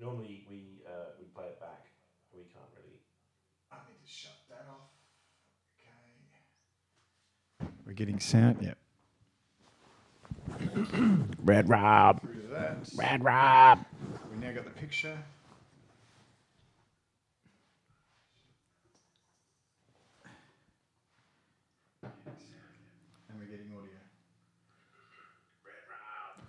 Normally we play it back. We can't really. Let me just shut that off. Okay. We're getting sound. Yep. Red Rob. Through to that. Red Rob. We now got the picture. And we're getting audio. Red Rob.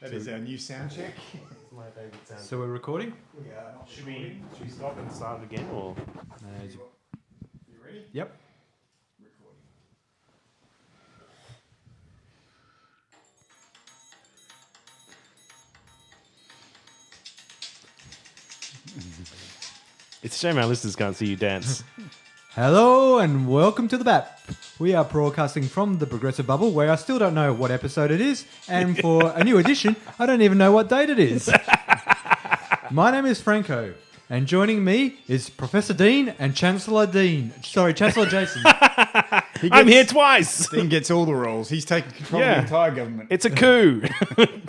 That is our new sound check. It's my favourite sound. So we're recording? We are not Should we stop and start again or? You ready? Yep. Recording. It's a shame our listeners can't see you dance. Hello and welcome to the BAP. We are broadcasting from the Progressive Bubble, where I still don't know what episode it is, and for a new edition, I don't even know what date it is. My name is Franco, and joining me is Professor Dean and Chancellor Jason. I'm here twice. Dean gets all the roles. He's taking control of Yeah. the entire government. It's a coup.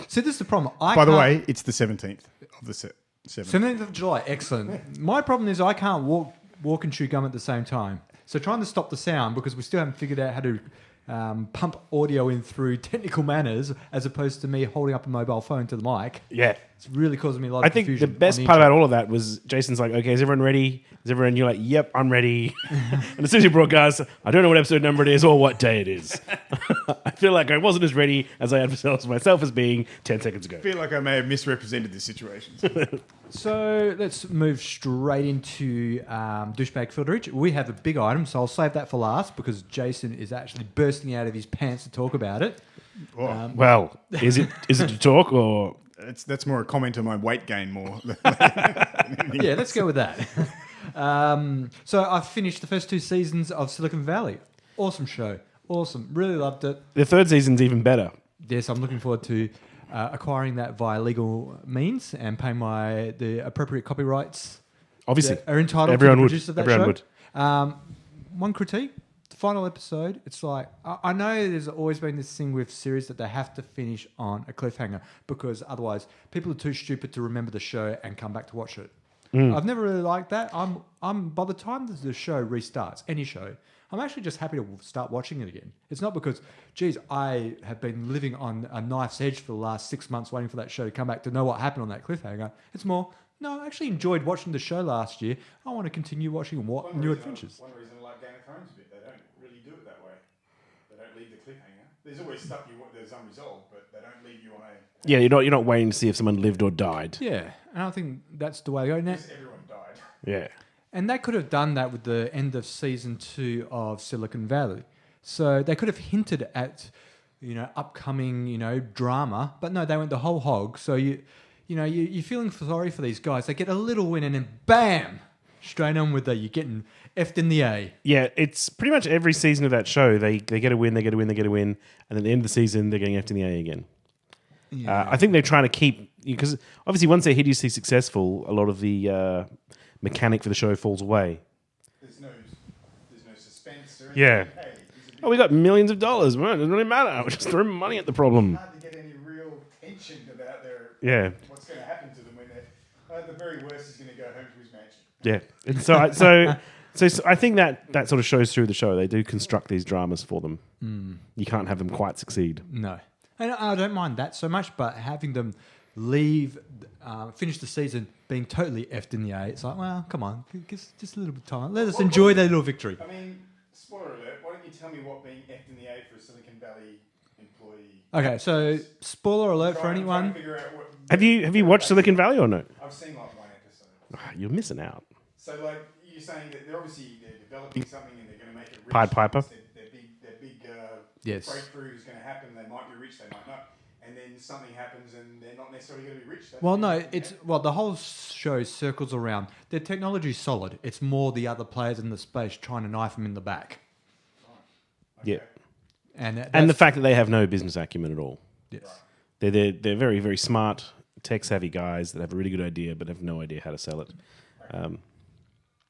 See, this is the problem. By the way, it's the 17th of the 7th. 17th of July, excellent. My problem is I can't walk and chew gum at the same time. So trying to stop the sound, because we still haven't figured out how to pump audio in through technical manners, as opposed to me holding up a mobile phone to the mic. Yeah. It's really causing me a lot I of think confusion. the best on part intro. about all of that was Jason's like, okay, is everyone ready? Is everyone? You're like, yep, I'm ready. And as soon as you broadcast, I don't know what episode number it is or what day it is. I feel like I wasn't as ready as I advertised myself as being 10 seconds ago. I feel like I may have misrepresented this situation. So let's move straight into douchebag filterage. We have a big item, so I'll save that for last because Jason is actually bursting out of his pants to talk about it. Oh, Well, is it to talk or? that's more a comment on my weight gain more. Yeah, let's go with that. So I've finished the first 2 seasons of Silicon Valley. Awesome show. Awesome. Really loved it. The third season's even better. Yes, I'm looking forward to acquiring that via legal means and paying the appropriate copyrights Obviously, that are entitled everyone to the would. producer of that Everyone show. would. One critique, the final episode, it's like, I know there's always been this thing with series that they have to finish on a cliffhanger because otherwise people are too stupid to remember the show and come back to watch it. I've never really liked that. I'm by the time that the show restarts, any show, I'm actually just happy to start watching it again. It's not because, geez, I have been living on a knife's edge for the last 6 months waiting for that show to come back to know what happened on that cliffhanger. It's more, no, I actually enjoyed watching the show last year. I want to continue watching new adventures. One reason I like Game of Thrones a bit, they don't really do it that way. They don't leave the cliffhanger. There's always stuff you want that's unresolved, but they don't leave you on a... Yeah, you're not waiting to see if someone lived or died. Yeah, and I think that's the way to go. Now, Because everyone died. Yeah. and they could have done that with the end of season 2 of Silicon Valley. So they could have hinted at, upcoming, drama, but no, they went the whole hog. So you're feeling sorry for these guys. They get a little win and then bam, straight on with you're getting effed in the A. Yeah, it's pretty much every season of that show. They get a win, they get a win, they get a win, and then at the end of the season, they're getting F in the A again. Yeah. I think they're trying to keep... Because obviously once they're hideously successful, a lot of the mechanic for the show falls away. There's no suspense or anything. Yeah. Hey, there's a big Oh, we got millions of dollars. Well, it doesn't really matter. We're just throwing money at the problem. hard to get any real tension about Yeah. what's going to happen to them when they're... the very worst is going to go home to his mansion. Yeah. And so I think that sort of shows through the show. They do construct these dramas for them. You can't have them quite succeed. No. And I don't mind that so much, but having them finish the season being totally effed in the A, it's like, well, come on, just a little bit of time. Let us enjoy that little victory. I mean, spoiler alert, why don't you tell me what being F'd in the A for a Silicon Valley employee... Okay, so spoiler alert for Trying to anyone. figure out what... Have you watched Silicon Valley or no? I've seen like one episode. You're missing out. So like you're saying that they're developing something and they're going to make it rich. Pied Piper. Their big Yes. breakthrough is going to happen. They might be rich, they might not. And then something happens and they're not necessarily going to be rich. Well, no, the whole show circles around. Their technology's solid. It's more the other players in the space trying to knife them in the back. Yeah. And And the fact that they have no business acumen at all. yes. They're very, very smart, tech-savvy guys that have a really good idea but have no idea how to sell it.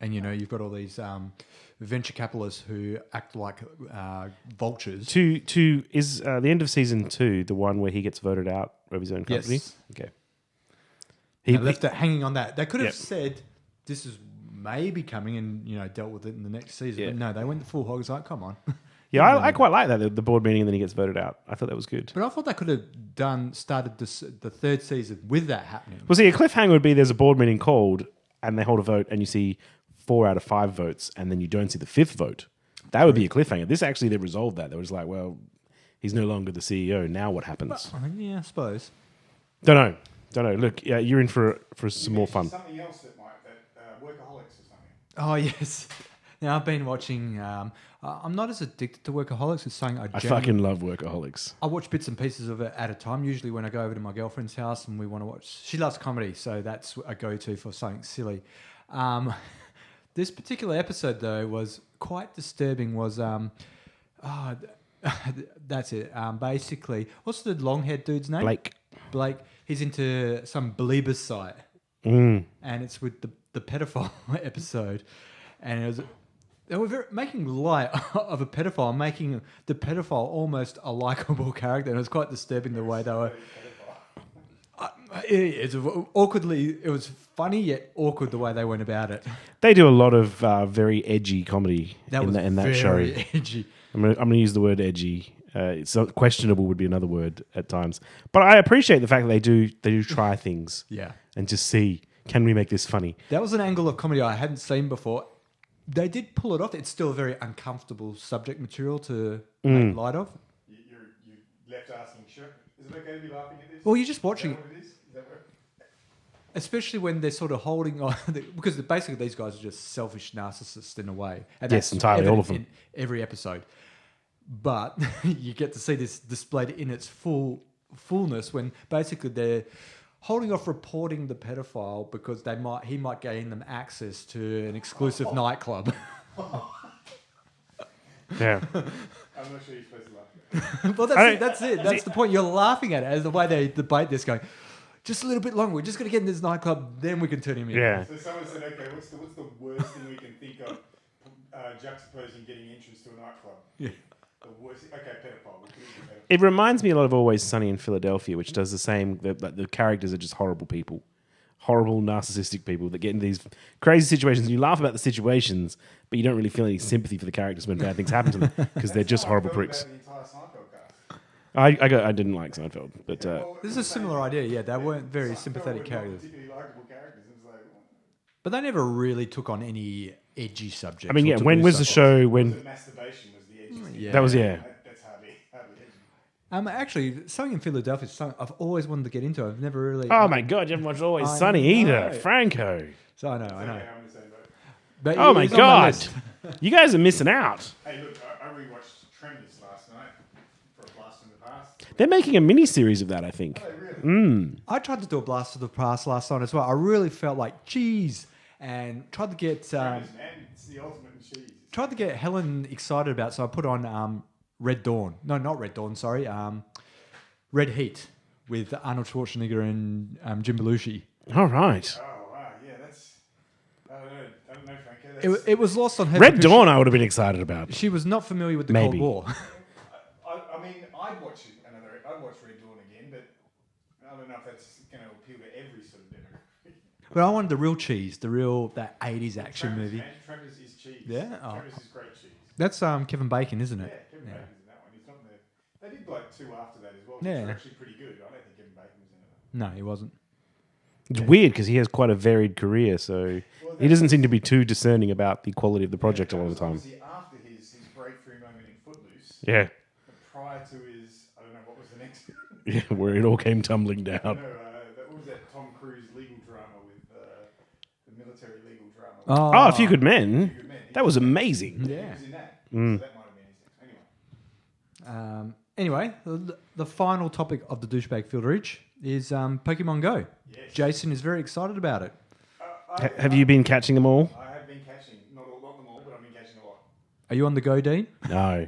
And you've got all these venture capitalists who act like vultures. Two is the end of season 2 the one where he gets voted out of his own company? Yes. Okay. They left it hanging on that. They could have Yep. said this is maybe coming and dealt with it in the next season. Yeah. But no, they went the full hog. It's like, come on. Yeah, I quite like that, the board meeting and then he gets voted out. I thought that was good. But I thought they could have started the third season with that happening. Well, see, a cliffhanger would be there's a board meeting called and they hold a vote and you see 4 out of 5 votes and then you don't see the 5th vote. That would be a cliffhanger. This actually, they resolved that. They were just like, well, he's no longer the CEO. Now what happens? Yeah, I suppose. Don't know. Look, yeah, you're in for some more fun. Something else that Workaholics or something. Oh, yes. Now, I've been watching... I'm not as addicted to Workaholics as saying I fucking love Workaholics. I watch bits and pieces of it at a time, usually when I go over to my girlfriend's house and we want to watch... She loves comedy, so that's a go-to for something silly. This particular episode, though, was quite disturbing. That's it. Basically, what's the long-haired dude's name? Blake. He's into some Belieber site. And it's with the pedophile episode. And they were making light of a pedophile, making the pedophile almost a likable character. And it was quite disturbing the way they were... It was funny yet awkward the way they went about it. They do a lot of very edgy comedy in that show. Very edgy. I'm going to use the word edgy. It's questionable would be another word at times. But I appreciate the fact that they do try things. Yeah. And just see, can we make this funny? That was an angle of comedy I hadn't seen before. They did pull it off. It's still a very uncomfortable subject material to make light of. You left asking, sure. Is it okay to be laughing at this? Well, you're just watching it. Is that what it is? Is that what... Especially when they're sort of holding on, because basically these guys are just selfish narcissists in a way. And Yes, entirely, all of them. In every episode. But you get to see this displayed in its fullness when basically they're holding off reporting the pedophile because he might gain them access to an exclusive nightclub. Yeah. I'm not sure you're supposed to laugh. Well, that's it. That's the point. You're laughing at it as the way they debate this, going, just a little bit longer. We're just going to get in this nightclub, then we can turn him in. Yeah. So someone said, okay, what's the worst thing we can think of juxtaposing getting entrance to a nightclub? Yeah. The worst. Okay, pedophile. We could use pedophile. It reminds me a lot of Always Sunny in Philadelphia, which does the same. The characters are just horrible people. Horrible, narcissistic people that get into these crazy situations. And you laugh about the situations, but you don't really feel any sympathy for the characters when bad things happen to them because they're just horrible pricks. About the entire Seinfeld cast. I didn't like Seinfeld, but This is a similar idea. Yeah, they weren't very sympathetic characters. Particularly likable characters. It was like, But they never really took on any edgy subjects. I mean, or yeah. taboo When was the subjects. show? When the masturbation was the edgiest. Yeah. that was yeah. That's hardly edgy. Actually, something in Philadelphia is something I've always wanted to get into. I've never really... Oh my god, you haven't watched Always I Sunny know. either, Franco. So I know. Okay, I'm in the same boat. But Oh my he's on god, list. you guys are missing out. Hey, look, I rewatched Tremors last night for a blast from the past. They're making a mini series of that, I think. Oh, really? I tried to do a blast of the past last night as well. I really felt like cheese and tried to get Tremors, man, it's the ultimate in cheese. Helen excited about it, so I put on Red Dawn. No, not Red Dawn, sorry. Red Heat with Arnold Schwarzenegger and Jim Belushi. All right. Oh, wow, yeah, that's... I don't know, Franco. It was lost on her. Red because Dawn, I would have been excited about. She was not familiar with the Maybe. Cold War. I mean, I'd watch Red Dawn again, but I don't know if that's going to appeal to every sort of demographic. But I wanted the real cheese, that 80s action Tremors, movie. man, Tremors is cheese. Yeah? Oh. Tremors is great cheese. That's Kevin Bacon, isn't Yeah, it? Kevin Bacon's in that one. He's not in there. They did like 2 after that as well. Yeah. Which were actually pretty good. I don't think Kevin Bacon was in it. No, he wasn't. It's weird because he has quite a varied career, so he doesn't seem to be too discerning about the quality of the project a lot of the time. Obviously after his breakthrough moment in Footloose, Yeah, but prior to his, I don't know, what was the next? yeah, where it all came tumbling No, down. that was that Tom Cruise legal drama with the military legal drama. Oh, A Few Good Men. Good Man. That was amazing. He Yeah. was in that. So that might have been his next. Anyway. Anyway, the final topic of the douchebag filterage is Pokemon Go. Yes. Jason is very excited about it. Have you been catching them all? I have been catching, not them all, but I've been catching a lot. Are you on the Go, Dean? No.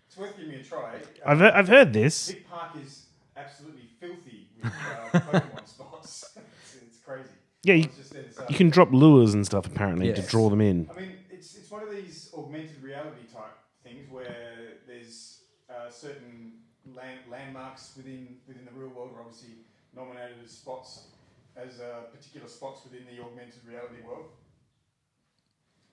It's worth giving me a try. I've heard this. Vic Park is absolutely filthy with Pokemon spots. It's crazy. Yeah, I was just there this you can drop lures and stuff apparently to Yes. draw them in. I mean, it's one of these augmented reality type things where there's certain landmarks within the real world are obviously nominated as spots, as particular spots within the augmented reality world.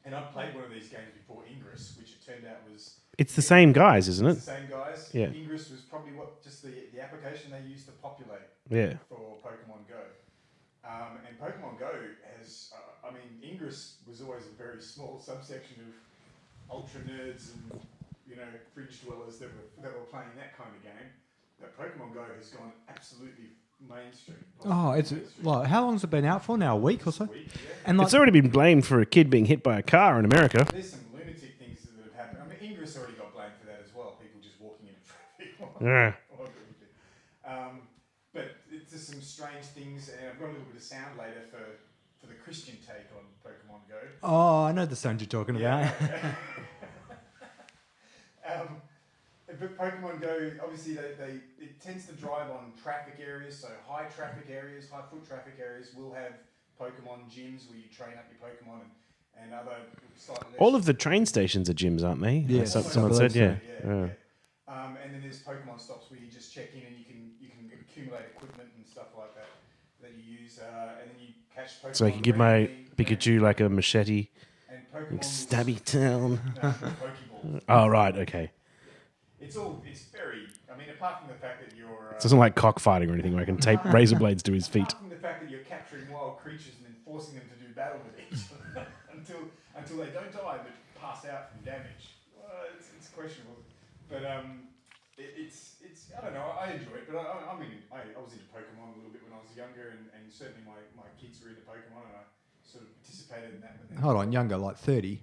And I've played one of these games before, Ingress, which it turned out was... It's the same guys, isn't It's it? the same guys. Yeah. Ingress was probably just the application they used to populate Yeah. for Pokemon Go. And Pokemon Go has, Ingress was always a very small subsection of ultra nerds and, fringe dwellers that were playing that kind of game. But Pokemon Go has gone absolutely mainstream. Oh, it's like, how long's it been out for now? A week or so? Week, yeah. And like, It's already been blamed for a kid being hit by a car in America. There's some lunatic things that have happened. I mean, Ingress already got blamed for that as well. People just walking into traffic. Yeah. But it's just some strange things, and I've got a little bit of sound later for the Christian take on Pokemon Go. oh, I know the sound you're talking about. But Pokemon Go, obviously, it tends to drive on traffic areas, so high traffic areas, high foot traffic areas will have Pokemon gyms where you train up your Pokemon and other slightly less... All of the train stations are gyms, aren't they? Yeah, Someone I said, believe yeah. so. Yeah. And then there's Pokemon stops where you just check in and you can accumulate equipment and stuff like that you use, and then you catch Pokemon. So I can give my randomly, Pikachu like a machete. and Pokemon Stabby town. No, Pokeballs. Oh, right, okay. It's very. I mean, apart from the fact that you're. It doesn't like cockfighting or anything where I can tape razor blades to his feet. Apart from the fact that you're capturing wild creatures and then forcing them to do battle with each other until they don't die but pass out from damage. Well, it's questionable, but it's I don't know. I enjoy it, but I was into Pokemon a little bit when I was younger, and certainly my kids were into Pokemon, and I sort of participated in that. But then, Hold on, younger, like 30.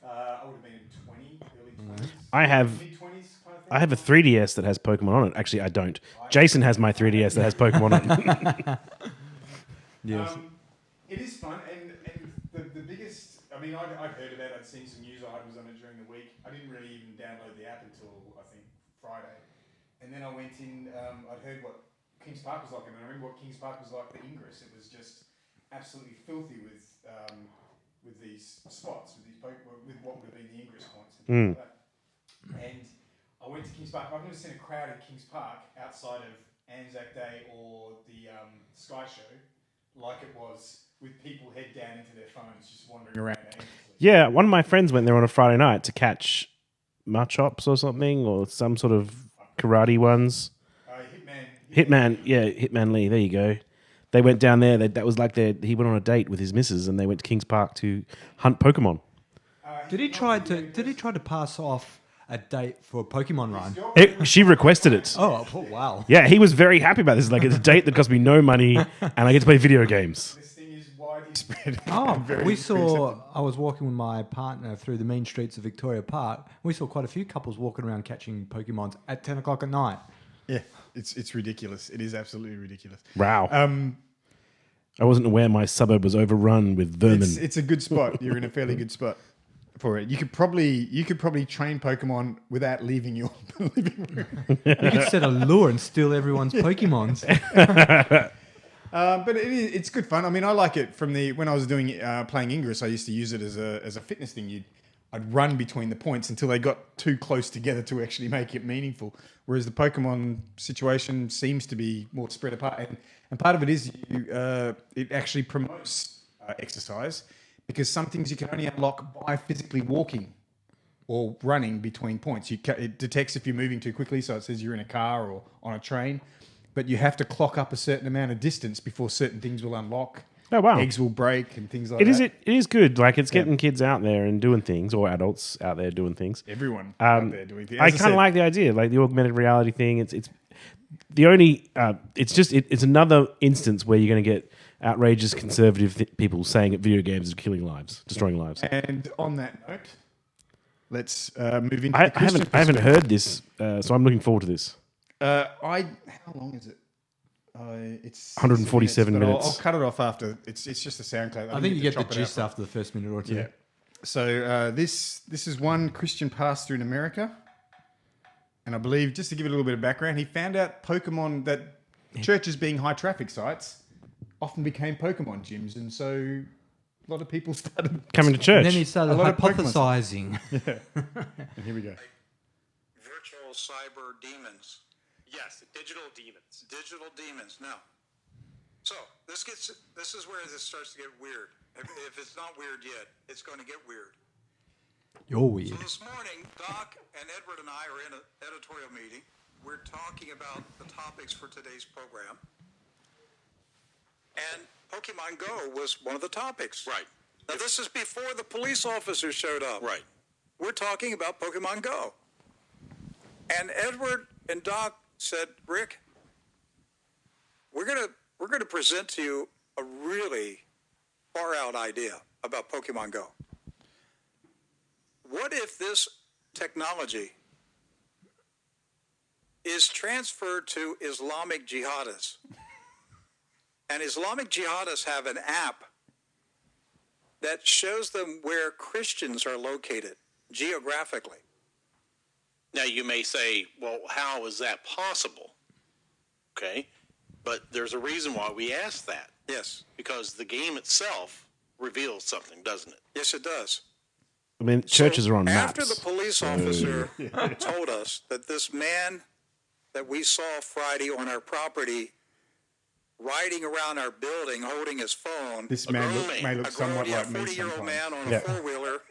I would have been 20, early 20s. I have Mid 20s kind of thing. I have a 3DS that has Pokemon on it. Actually, I don't. Jason has my 3DS that has Pokemon on it. Yes. It is fun, and the biggest... I mean, I'd heard about it. I'd seen some news items on it during the week. I didn't really even download the app until, I think, Friday. And then I went in... I'd heard what Kings Park was like, and I remember what Kings Park was like for Ingress. It was just absolutely filthy with these spots, with what would have been the Ingress points and things like that. And I went to Kings Park. I've never seen a crowd at Kings Park outside of Anzac Day or the Sky Show like it was with people head down into their phones just wandering around aimlessly. Yeah, one of my friends went there on a Friday night to catch Machops or something, or some sort of karate ones. Hitman Lee, there you go. They went down there. That was like he went on a date with his missus, and they went to Kings Park to hunt Pokemon. Did he try to pass off a date for a Pokemon run? She requested it. Oh, wow. Yeah, he was very happy about this. Like, it's a date that cost me no money, and I get to play video games. This thing is widely spread. I was walking with my partner through the mean streets of Victoria Park. We saw quite a few couples walking around catching Pokemons at 10 o'clock at night. Yeah, it's ridiculous. It is absolutely ridiculous. Wow. I wasn't aware my suburb was overrun with vermin. It's a good spot. You're in a fairly good spot for it. You could probably train Pokemon without leaving your living room. You could set a lure and steal everyone's Pokemons. But it's good fun. I mean, I like it when I was doing playing Ingress. I used to use it as a fitness thing. I'd run between the points until they got too close together to actually make it meaningful. Whereas the Pokemon situation seems to be more spread apart, and part of it is it actually promotes exercise, because some things you can only unlock by physically walking or running between points. It detects if you're moving too quickly, so it says you're in a car or on a train, but you have to clock up a certain amount of distance before certain things will unlock. Oh, wow. Eggs will break and things like that. It is good. Like, it's getting kids out there and doing things, or adults out there doing things. Everyone out there doing things. I kind of like the idea, like the augmented reality thing. It's the only. It's another instance where you're going to get outrageous conservative people saying that video games are killing lives, destroying lives. And on that note, let's move into. I haven't heard this, so I'm looking forward to this. How long is it? It's 147 minutes. I'll cut it off after. It's just a sound clip. I think you get the gist after the first minute or two. Yeah. So this is one Christian pastor in America, and I believe, just to give it a little bit of background, he found out Pokemon, that churches being high traffic sites often became Pokemon gyms, and so a lot of people started Coming to church. And then he started A lot of Pokemon hypothesizing. And here we go. Virtual cyber demons. Yes, digital demons. Digital demons. Now, so this is where this starts to get weird. If it's not weird yet, it's going to get weird. You're weird. So this morning, Doc and Edward and I are in an editorial meeting. We're talking about the topics for today's program. And Pokemon Go was one of the topics. Right. Now, this is before the police officers showed up. Right. We're talking about Pokemon Go. And Edward and Doc said, Rick, we're gonna present to you a really far out idea about Pokemon Go. What if this technology is transferred to Islamic jihadists? And Islamic jihadists have an app that shows them where Christians are located geographically. Now, you may say, well, how is that possible? Okay. But there's a reason why we ask that. Yes. Because the game itself reveals something, doesn't it? Yes, it does. I mean, churches are on maps. After the police officer told us that this man that we saw Friday on our property riding around our building holding his phone, This man may look somewhat like me 40-year-old sometimes. man on a four-wheeler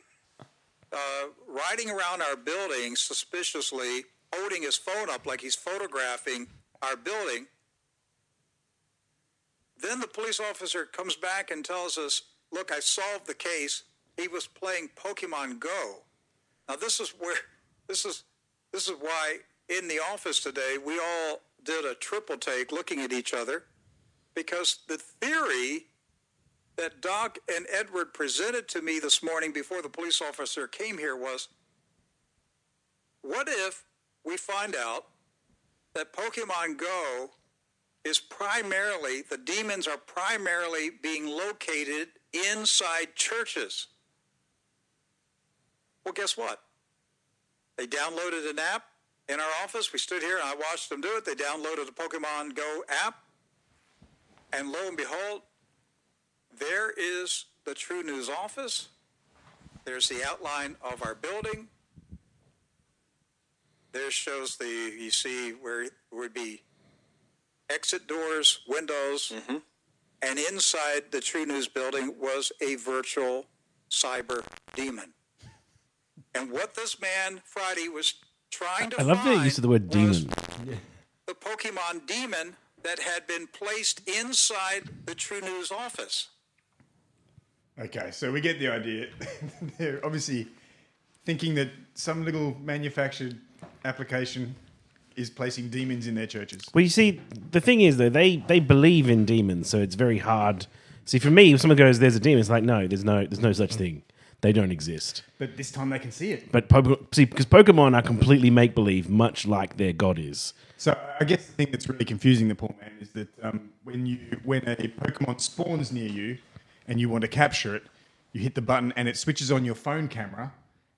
riding around our building suspiciously, holding his phone up like he's photographing our building. Then the police officer comes back and tells us, look, I solved the case. He was playing Pokemon Go. Now this is why in the office today we all did a triple take looking at each other, because the theory that Doc and Edward presented to me this morning before the police officer came here was, what if we find out that Pokemon Go is primarily, the demons are primarily being located inside churches? Well, guess what? They downloaded an app in our office. We stood here and I watched them do it. They downloaded a Pokemon Go app. And lo and behold, there is the True News office. There's the outline of our building. There shows you see where it would be exit doors, windows, and inside the True News building was a virtual cyber demon. And what this man, Friday, was trying to I love find the use of the word was demon. the Pokemon demon that had been placed inside the True News office. Okay, so we get the idea. They're obviously thinking that some little manufactured application is placing demons in their churches. Well, you see, the thing is, though, they believe in demons, so it's very hard. See, for me, if someone goes, there's a demon, it's like, no, there's no such thing. They don't exist. But this time they can see it. But because Pokemon are completely make-believe, much like their god is. So I guess the thing that's really confusing the poor man is that when a Pokemon spawns near you and you want to capture it, you hit the button and it switches on your phone camera,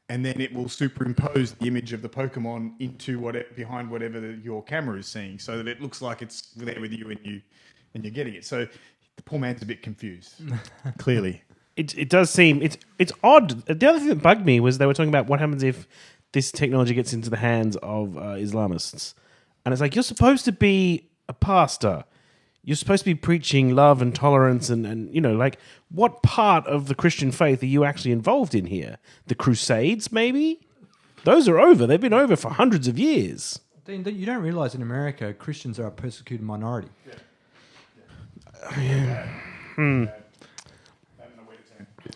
and then it will superimpose the image of the Pokemon into behind whatever your camera is seeing, so that it looks like it's there with you and you're getting it. So the poor man's a bit confused, clearly. It does seem it's odd. The other thing that bugged me was they were talking about what happens if this technology gets into the hands of Islamists, and it's like, you're supposed to be a pastor, you're supposed to be preaching love and tolerance, and you know, like, what part of the Christian faith are you actually involved in here? The Crusades, maybe? Those are over. They've been over for hundreds of years. Dean, you don't realise in America Christians are a persecuted minority.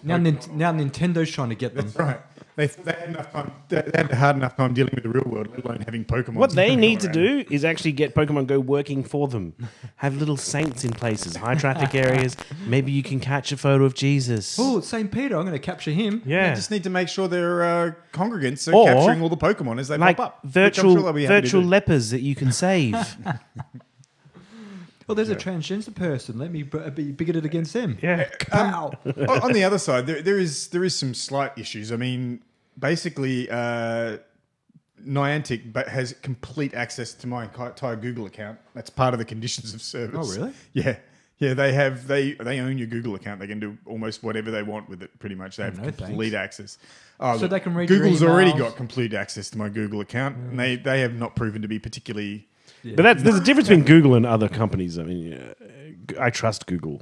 Now Nintendo's trying to get them. That's right. They had enough time. They had a hard enough time dealing with the real world, let alone having Pokemon. What they need to do is actually get Pokemon Go working for them. Have little saints in places, high traffic areas. Maybe you can catch a photo of Jesus. Oh, St. Peter, I'm going to capture him. Yeah. They just need to make sure their congregants are Or, capturing all the Pokemon as they like pop up. Which I'm sure they'll be happy to virtual do. lepers that you can save. Well, there's a transgender person. Let me be bigoted against them. Yeah. Pow. On the other side, there is some slight issues. I mean, basically, Niantic has complete access to my entire Google account. That's part of the conditions of service. Oh, really? Yeah. Yeah, they own your Google account. They can do almost whatever they want with it. Pretty much, they have no complete thanks. access. Oh, So look, they can read your Google's already emails. got complete access to my Google account, and they have not proven to be particularly. But there's a difference between Google and other companies. I mean, I trust Google.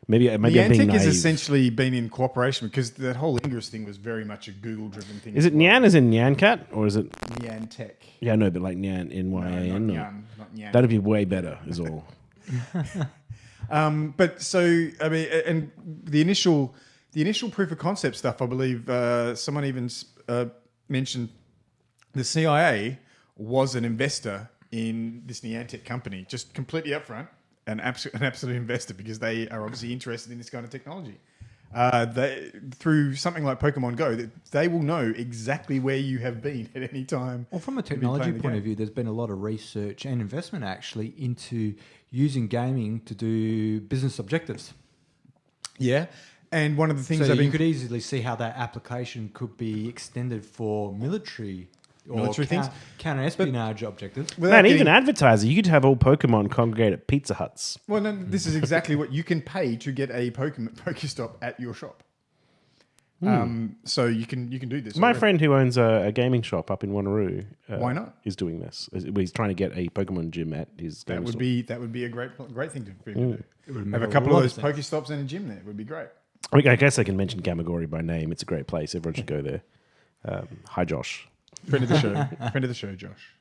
Maybe I'm being Niantic has naive. essentially been in cooperation because that whole Ingress thing was very much a Google-driven thing. Is it Nyan as in Nyancat, or is it? Niantic? Yeah, no, but like Nyan, N-Y-A-N. Not or- Nyan, not Nyan. That'd be way better, is all. But so I mean, and the initial proof of concept stuff, I believe someone even mentioned the CIA was an investor in this Niantic company, just completely upfront, an absolute investor because they are obviously interested in this kind of technology. Through something like Pokemon Go, they will know exactly where you have been at any time. Well, from a you've been technology playing the point game. of view, there's been a lot of research and investment actually into using gaming to do business objectives. Yeah, and one of the things So I've you been could easily see how that application could be extended for military or Military things. counter-espionage objectives. without Man, getting- even advertiser, you could have all Pokemon congregate at Pizza Huts. Well, no, this is exactly what you can pay to get a Pokestop at your shop. So you can do this. My already. friend who owns a gaming shop up in Wanneroo, Why not? is doing this. He's trying to get a Pokemon gym at his That gaming would store. be a great thing for him to do. would Have make a a couple of lot those of Pokestops and a gym there. It would be great. I guess I can mention Gamagori by name. It's a great place. Everyone should go there. Hi, Josh. Friend of the show. Friend of the show, Josh.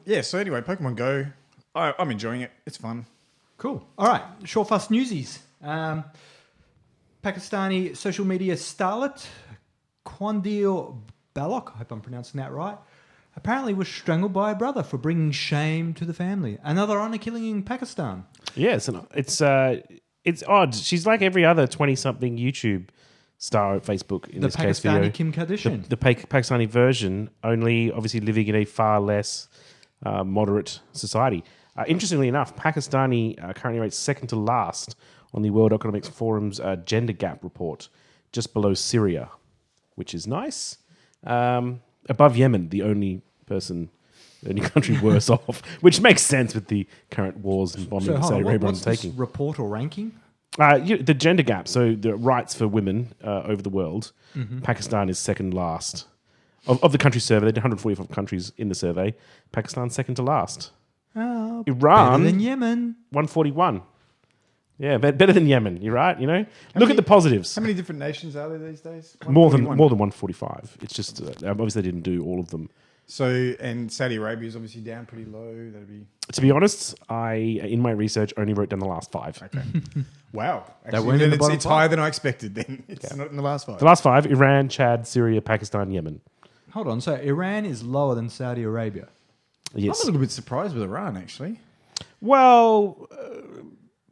Yeah, so anyway, Pokemon Go. I'm enjoying it. It's fun. Cool. All right, short, fast newsies. Pakistani social media starlet Quandil Balok, I hope I'm pronouncing that right, apparently was strangled by a brother for bringing shame to the family. Another honour killing in Pakistan. Yes, and it's odd. She's like every other 20-something YouTube star at Facebook in The this case Pakistani video. Kim Kardashian. The Pakistani version, only obviously living in a far less moderate society. Interestingly enough, Pakistani currently rates second to last on the World Economic Forum's gender gap report, just below Syria, which is nice. Above Yemen, the only country worse off, which makes sense with the current wars and bombing So that hold Saudi on, Arabia what's this undertaking. report or ranking? The gender gap, so the rights for women over the world, Pakistan is second last. Of the countries surveyed, they did 145 countries in the survey. Pakistan's second to last. Oh, Iran, better than Yemen. 141. Yeah, better than Yemen. You're right. You know, look at the positives. How many different nations are there these days? More than 141. 145. It's just obviously they didn't do all of them. So, and Saudi Arabia is obviously down pretty low. That'd be To be honest, I in my research only wrote down the last five. okay. Wow, actually, weren't in then the it's, bottom it's five. higher than I expected. Then it's not in the last five. The last five: Iran, Chad, Syria, Pakistan, Yemen. Hold on, so Iran is lower than Saudi Arabia. Yes. I'm a little bit surprised with Iran actually. Well,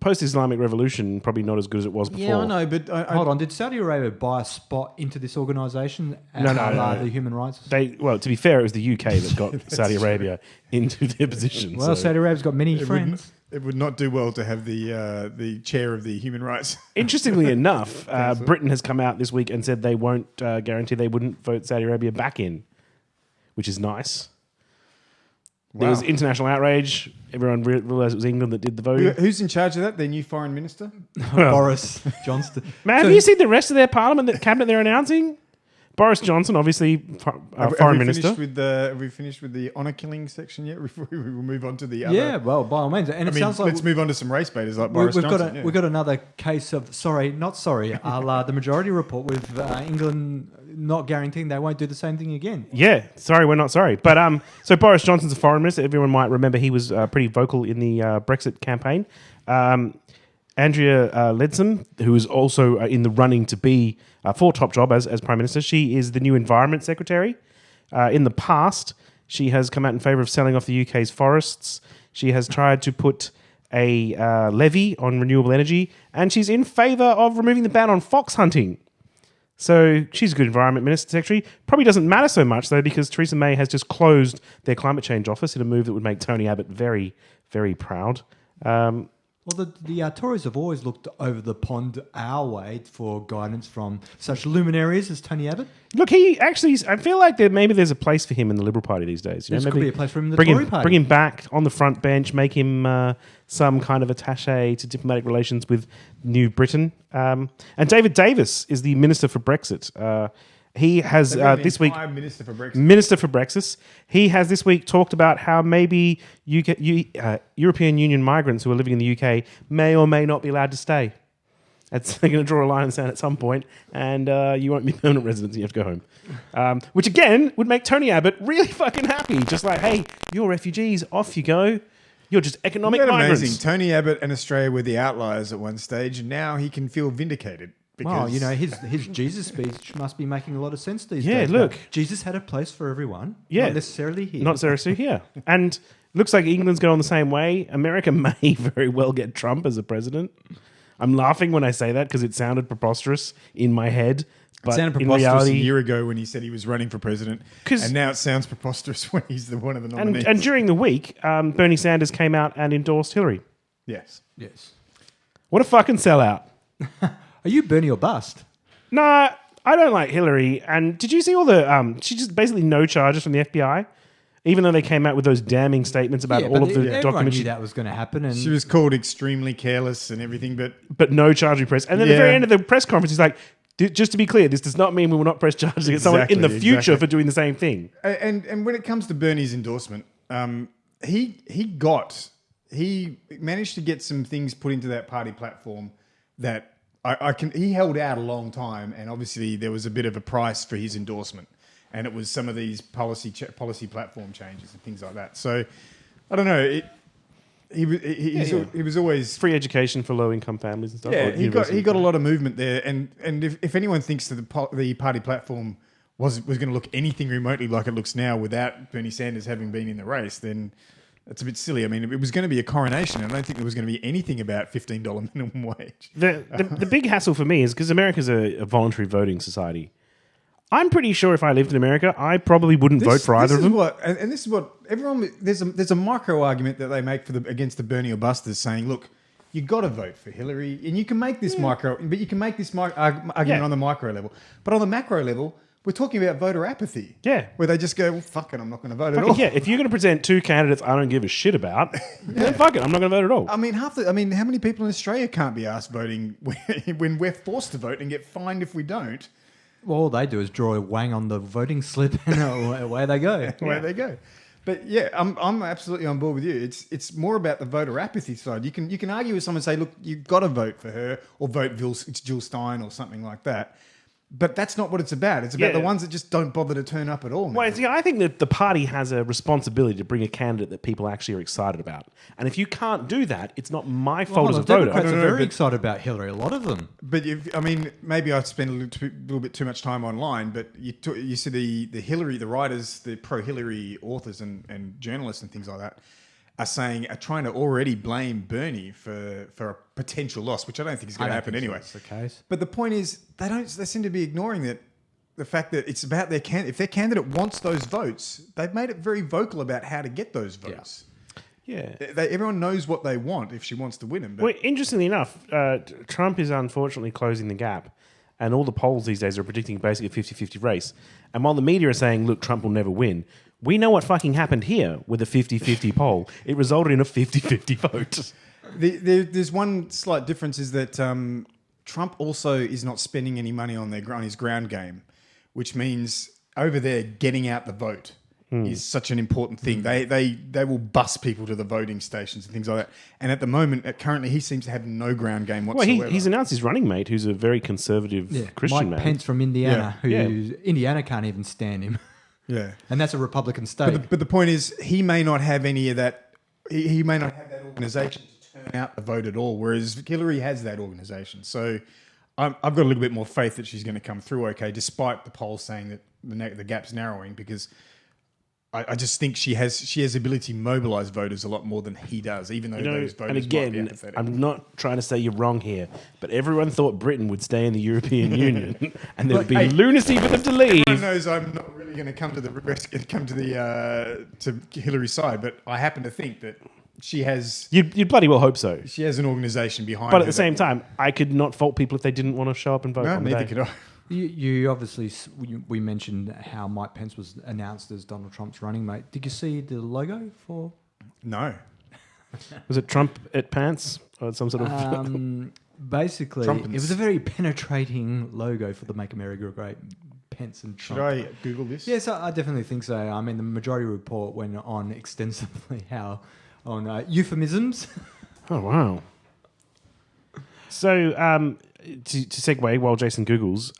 post-Islamic revolution, probably not as good as it was before. Yeah, I know, but Hold on, did Saudi Arabia buy a spot into this organisation? No, The human rights? To be fair, it was the UK that got Saudi Arabia into their position. Well, so. Saudi Arabia's got many it friends. would not do well to have the chair of the human rights. Interestingly enough, Britain has come out this week and said they won't guarantee they wouldn't vote Saudi Arabia back in, which is nice. There was Wow. international outrage. Everyone realised it was England that did the voting. Who's in charge of that? Their new foreign minister? Boris Johnson. Man, have you seen the rest of their parliament, that cabinet they're announcing? Boris Johnson, obviously, foreign minister. Have we finished with the honour killing section yet? Before we will move on to the other. Yeah, well, by all means. And I it mean, sounds like let's move on to some race baiters like Boris we've Johnson. got we've got another case of a la the majority report with England not guaranteeing they won't do the same thing again. Yeah, sorry, we're not sorry. But so Boris Johnson's a foreign minister. Everyone might remember he was pretty vocal in the Brexit campaign. Andrea Leadsom, who is also in the running to be for top job as Prime Minister, she is the new Environment Secretary. In the past, she has come out in favour of selling off the UK's forests. She has tried to put a levy on renewable energy, and she's in favour of removing the ban on fox hunting. So she's a good Environment Minister Secretary. Probably doesn't matter so much, though, because Theresa May has just closed their climate change office in a move that would make Tony Abbott very, very proud. Well, the Tories have always looked over the pond our way for guidance from such luminaries as Tony Abbott. Look, he actually, I feel like maybe there's a place for him in the Liberal Party these days. There could maybe be a place for him in the bring Tory him, Party. Bring him back on the front bench, make him some kind of attaché to diplomatic relations with New Britain. And David Davis is the Minister for Brexit. He has this week Minister for Brexit. Minister for Brexit. He has this week talked about how maybe European Union migrants who are living in the UK may or may not be allowed to stay. They're going to draw a line in the sand at some point, and you won't be permanent residents. You have to go home, which again would make Tony Abbott really fucking happy. Just like, hey, you're refugees, off you go. You're just economic migrants. Amazing. Tony Abbott and Australia were the outliers at one stage, and now he can feel vindicated. Wow, his Jesus speech must be making a lot of sense these days. Yeah, look. Jesus had a place for everyone. Yeah. Not necessarily here. Not necessarily here. And looks like England's going the same way. America may very well get Trump as a president. I'm laughing when I say that because it sounded preposterous in my head. But it sounded in preposterous reality, a year ago when he said he was running for president, and now it sounds preposterous when he's one of the nominees. and during the week, Bernie Sanders came out and endorsed Hillary. Yes. What a fucking sellout. Are you Bernie or bust? Nah, I don't like Hillary. And did you see all the... she just basically no charges from the FBI? Even though they came out with those damning statements about all of the everyone documents. knew that was going to happen. And She was called extremely careless and everything, but no charge press. And then at the Yeah. very end of the press conference, he's like, just to be clear, this does not mean we will not press charges against someone in the future Exactly. for doing the same thing. And when it comes to Bernie's endorsement, he managed to get some things put into that party platform that he held out a long time, and obviously there was a bit of a price for his endorsement, and it was some of these policy platform changes and things like that. So I don't know. He was always Free education for low-income families and stuff. yeah. Or He got a lot of movement there, and if anyone thinks that the party platform was going to look anything remotely like it looks now without Bernie Sanders having been in the race, then that's a bit silly. I mean, it was going to be a coronation, and I don't think there was going to be anything about $15 minimum wage. The big hassle for me is because America's a voluntary voting society. I'm pretty sure if I lived in America, I probably wouldn't vote for either of them. And this is what everyone. There's a micro argument that they make against the Bernie or busters, saying, look, you got to vote for Hillary, and you can make this argument on the micro level, but on the macro level, we're talking about voter apathy. Yeah. Where they just go, well, fuck it, I'm not going to vote at all. Yeah, if you're going to present two candidates I don't give a shit about, then fuck it, I'm not going to vote at all. I mean, how many people in Australia can't be asked voting when we're forced to vote and get fined if we don't? well, all they do is draw a wang on the voting slip and away they go. Away they go. But yeah, I'm absolutely on board with you. It's more about the voter apathy side. You can argue with someone and say, look, you've got to vote for her or vote Jill Stein or something like that. But that's not what it's about. It's about the ones that just don't bother to turn up at all. Well, see, I think that the party has a responsibility to bring a candidate that people actually are excited about. And if you can't do that, it's not my fault as a voter. Democrats are very excited about Hillary, a lot of them. But maybe I spent a little bit too much time online. But you see the Hillary, the writers, the pro-Hillary authors and journalists and things like that are trying to already blame Bernie for a potential loss, which I don't think is going to happen anyway. That's the case. But the point is, they seem to be ignoring the fact that it's about their candidate. If their candidate wants those votes, they've made it very vocal about how to get those votes. Yeah. Everyone knows what they want if she wants to win them. But Well, interestingly enough, Trump is unfortunately closing the gap. And all the polls these days are predicting basically a 50-50 race. And while the media are saying, look, Trump will never win, we know what fucking happened here with a 50-50 poll. It resulted in a 50-50 vote. there's one slight difference is that Trump also is not spending any money on his ground game, which means over there getting out the vote is such an important thing. They will bus people to the voting stations and things like that. And at the moment, currently, he seems to have no ground game whatsoever. Well, he's announced his running mate, who's a very conservative Christian Mike man. Pence from Indiana, Indiana can't even stand him. Yeah. And that's a Republican state. But the point is, he may not have any of that. He may not have that organisation to turn out the vote at all, whereas Hillary has that organisation. So I've got a little bit more faith that she's going to come through okay, despite the polls saying that the gap's narrowing, because I just think she has the ability to mobilise voters a lot more than he does, even though those voters and might be again, apathetic. I'm not trying to say you're wrong here, but everyone thought Britain would stay in the European Union, and there would be lunacy for them to leave. Everyone knows I'm not really going to come to to Hillary's side, but I happen to think that she has You'd bloody well hope so. she has an organisation behind. But her at the same time, I could not fault people if they didn't want to show up and vote no, on the neither day. could I. You obviously, we mentioned how Mike Pence was announced as Donald Trump's running mate. Did you see the logo for? No. Was it Trump at pants or some sort of? Basically, Trumpins. it was a very penetrating logo for the Make America Great Pence and Should Trump. I Google this? Yes, I definitely think so. I mean, the majority report went on extensively on euphemisms. Oh wow! So to segue while Jason Googles,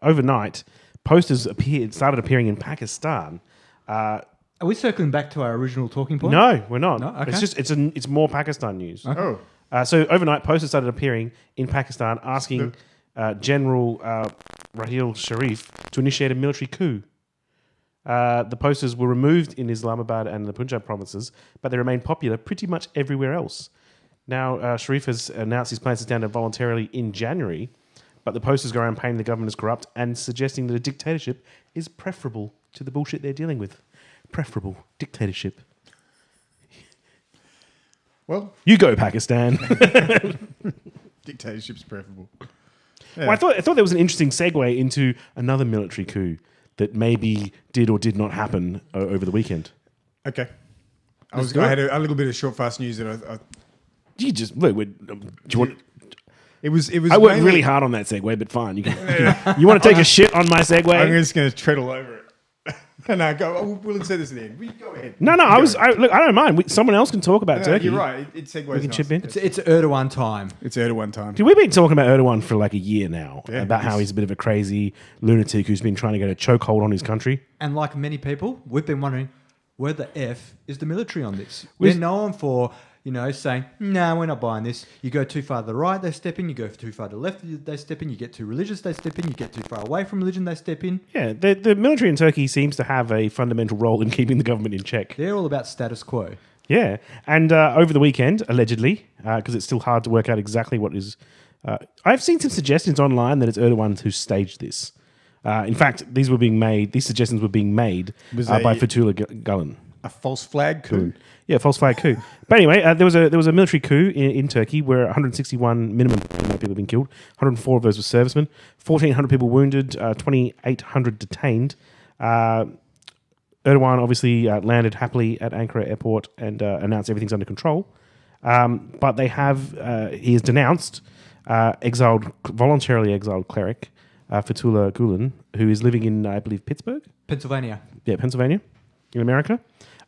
overnight posters started appearing in Pakistan. Are we circling back to our original talking point? No, we're not. No? Okay. It's more Pakistan news. Oh. So overnight, posters started appearing in Pakistan asking General Raheel Sharif to initiate a military coup. The posters were removed in Islamabad and the Punjab provinces, but they remain popular pretty much everywhere else. Now, Sharif has announced his plans to stand down voluntarily in January, but the posters go around painting the government as corrupt and suggesting that a dictatorship is preferable to the bullshit they're dealing with. Preferable dictatorship. Well, You go, Pakistan. dictatorship's preferable. Well, I thought there was an interesting segue into another military coup that maybe did or did not happen over the weekend. Okay. I go. had a little bit of short, fast news that I You just look. Do you want? it was. I worked mainly- really hard on that segue, but fine. You want to take a shit on my segue? I'm just going to tread all over it. No, go. We'll insert this at the end. Go ahead. No. I don't mind. Someone else can talk about No, Turkey. you're right. It segues. We can nice. chip in. It's Erdogan time. It's Erdogan time. We've been talking about Erdogan for like a year now, Yeah, about how he's a bit of a crazy lunatic who's been trying to get a chokehold on his country. And like many people, we've been wondering, where the F is the military on this? Was- We're known for, saying, no, we're not buying this. You go too far to the right, they step in. You go too far to the left, they step in. You get too religious, they step in. You get too far away from religion, they step in. Yeah, the military in Turkey seems to have a fundamental role in keeping the government in check. They're all about status quo. Yeah, and over the weekend, allegedly, because it's still hard to work out exactly what is... I've seen some suggestions online that it's Erdogan who staged this. In fact, these suggestions were being made by Fethullah Gulen. A false flag coup. Yeah, false flag coup. But anyway, there was a military coup in Turkey where 161 minimum people have been killed. 104 of those were servicemen. 1,400 people wounded. 2,800 detained. Erdogan obviously landed happily at Ankara airport and announced everything's under control. But he has denounced voluntarily exiled cleric Fethullah Gulen, who is living in, I believe, Pittsburgh? Pennsylvania. Yeah, Pennsylvania, in America.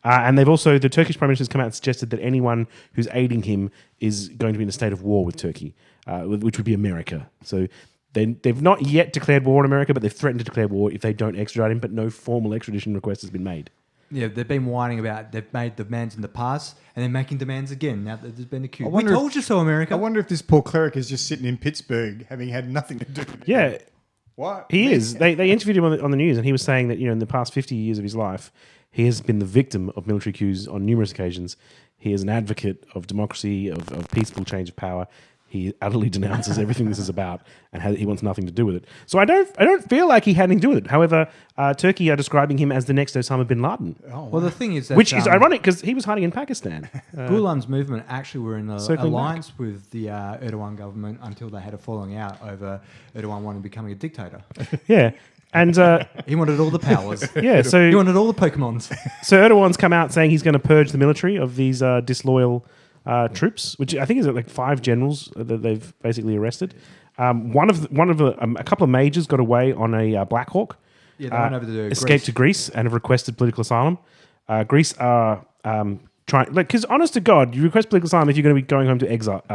And the Turkish Prime Minister has come out and suggested that anyone who's aiding him is going to be in a state of war with Turkey, which would be America. So they've not yet declared war on America, but they've threatened to declare war if they don't extradite him, but no formal extradition request has been made. Yeah, they've been whining about they've made demands in the past and they're making demands again now that there's been a coup. We wonder told you so, America. I wonder if this poor cleric is just sitting in Pittsburgh, having had nothing to do with it. Yeah, What? he is. They interviewed him on the news, and he was saying that in the past 50 years of his life, he has been the victim of military coups on numerous occasions. He is an advocate of democracy, of peaceful change of power. He utterly denounces everything this is about, and he wants nothing to do with it. So I don't feel like he had anything to do with it. However, Turkey are describing him as the next Osama bin Laden, Well, the thing is that which is ironic because he was hiding in Pakistan. Gulen's movement actually were in an Circling alliance with the Erdogan government until they had a falling out over Erdogan wanting becoming a dictator. Yeah, and He wanted all the powers. yeah, so He wanted all the Pokemons. So Erdogan's come out saying he's going to purge the military of these disloyal troops, which I think is like 5 generals that they've basically arrested. A couple of majors got away on a Black Hawk. Yeah, they went over to escaped Greece. to Greece and have requested political asylum. Greece are trying, because honest to God, you request political asylum if you're going to be going home to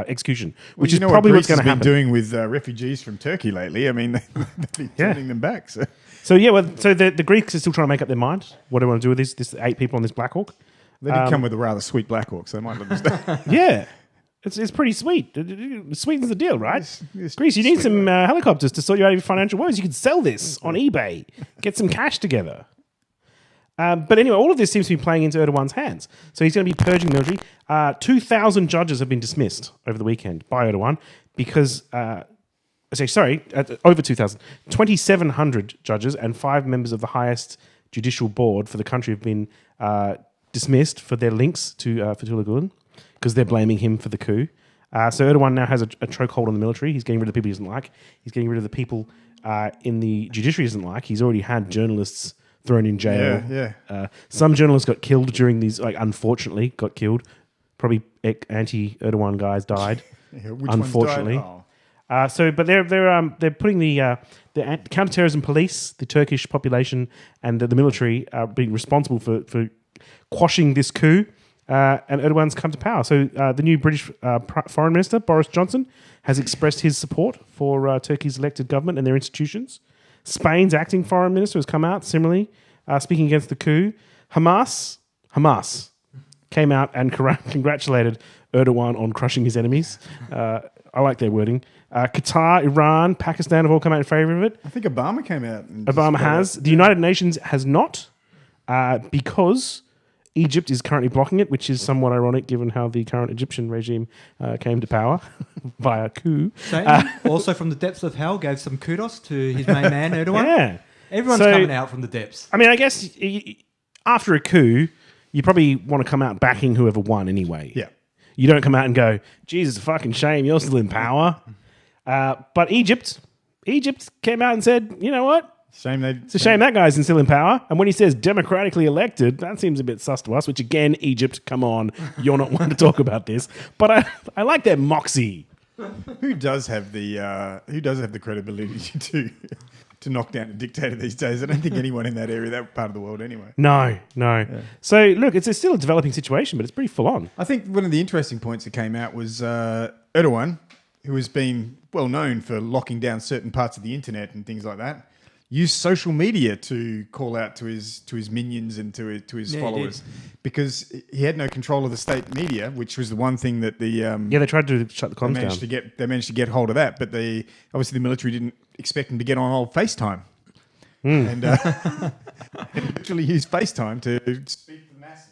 execution, which is probably what's going to happen. Greece has been doing with refugees from Turkey lately. I mean, they've been sending them back. So. So the Greeks are still trying to make up their mind. What do they want to do with this 8 people on this Black Hawk? They did come with a rather sweet Black Hawk, so they might understand. Yeah. It's pretty sweet. Sweetens the deal, right? Yes, Greece, you need sweet, some helicopters to sort you out of your financial woes. You could sell this on eBay, get some cash together. But anyway, all of this seems to be playing into Erdogan's hands. So he's going to be purging military. 2,000 judges have been dismissed over the weekend by Erdogan because, over 2,000. 2,700 judges and 5 members of the highest judicial board for the country have been dismissed for their links to Fethullah Gulen. because they're blaming him for the coup. So Erdogan now has a chokehold on the military. He's getting rid of the people he doesn't like. He's getting rid of the people in the judiciary he doesn't like. He's already had journalists thrown in jail. Yeah. Some journalists got killed during these, unfortunately, got killed. Probably anti-Erdogan guys died. Yeah, which unfortunately. Ones died? Oh. But they're putting the counterterrorism police, the Turkish population, and the military being responsible for quashing this coup. And Erdogan's come to power. So the new British Foreign Minister, Boris Johnson, has expressed his support for Turkey's elected government and their institutions. Spain's acting Foreign Minister has come out, similarly, speaking against the coup. Hamas came out and congratulated Erdogan on crushing his enemies. I like their wording. Qatar, Iran, Pakistan have all come out in favour of it. I think Obama came out. And Obama has. The United Nations has not, because Egypt is currently blocking it, which is somewhat ironic given how the current Egyptian regime came to power via coup. Satan, also from the depths of hell, gave some kudos to his main man, Erdogan. Yeah. Everyone's coming out from the depths. I mean, I guess after a coup, you probably want to come out backing whoever won anyway. Yeah. You don't come out and go, Jesus, a fucking shame, you're still in power. But Egypt came out and said, you know what? It's a shame that guy's still in power. And when he says democratically elected, that seems a bit sus to us, which again, Egypt, come on, you're not one to talk about this. But I like their moxie. Who does have the credibility to knock down a dictator these days? I don't think anyone in that area, that part of the world anyway. No. Yeah. So, look, it's still a developing situation, but it's pretty full on. I think one of the interesting points that came out was Erdogan, who has been well known for locking down certain parts of the internet and things like that, used social media to call out to his minions and to his followers, because he had no control of the state media, which was the one thing that the they tried to shut the comms down. They managed to get hold of that, but obviously the military didn't expect him to get on old FaceTime, and literally used FaceTime to speak to the masses,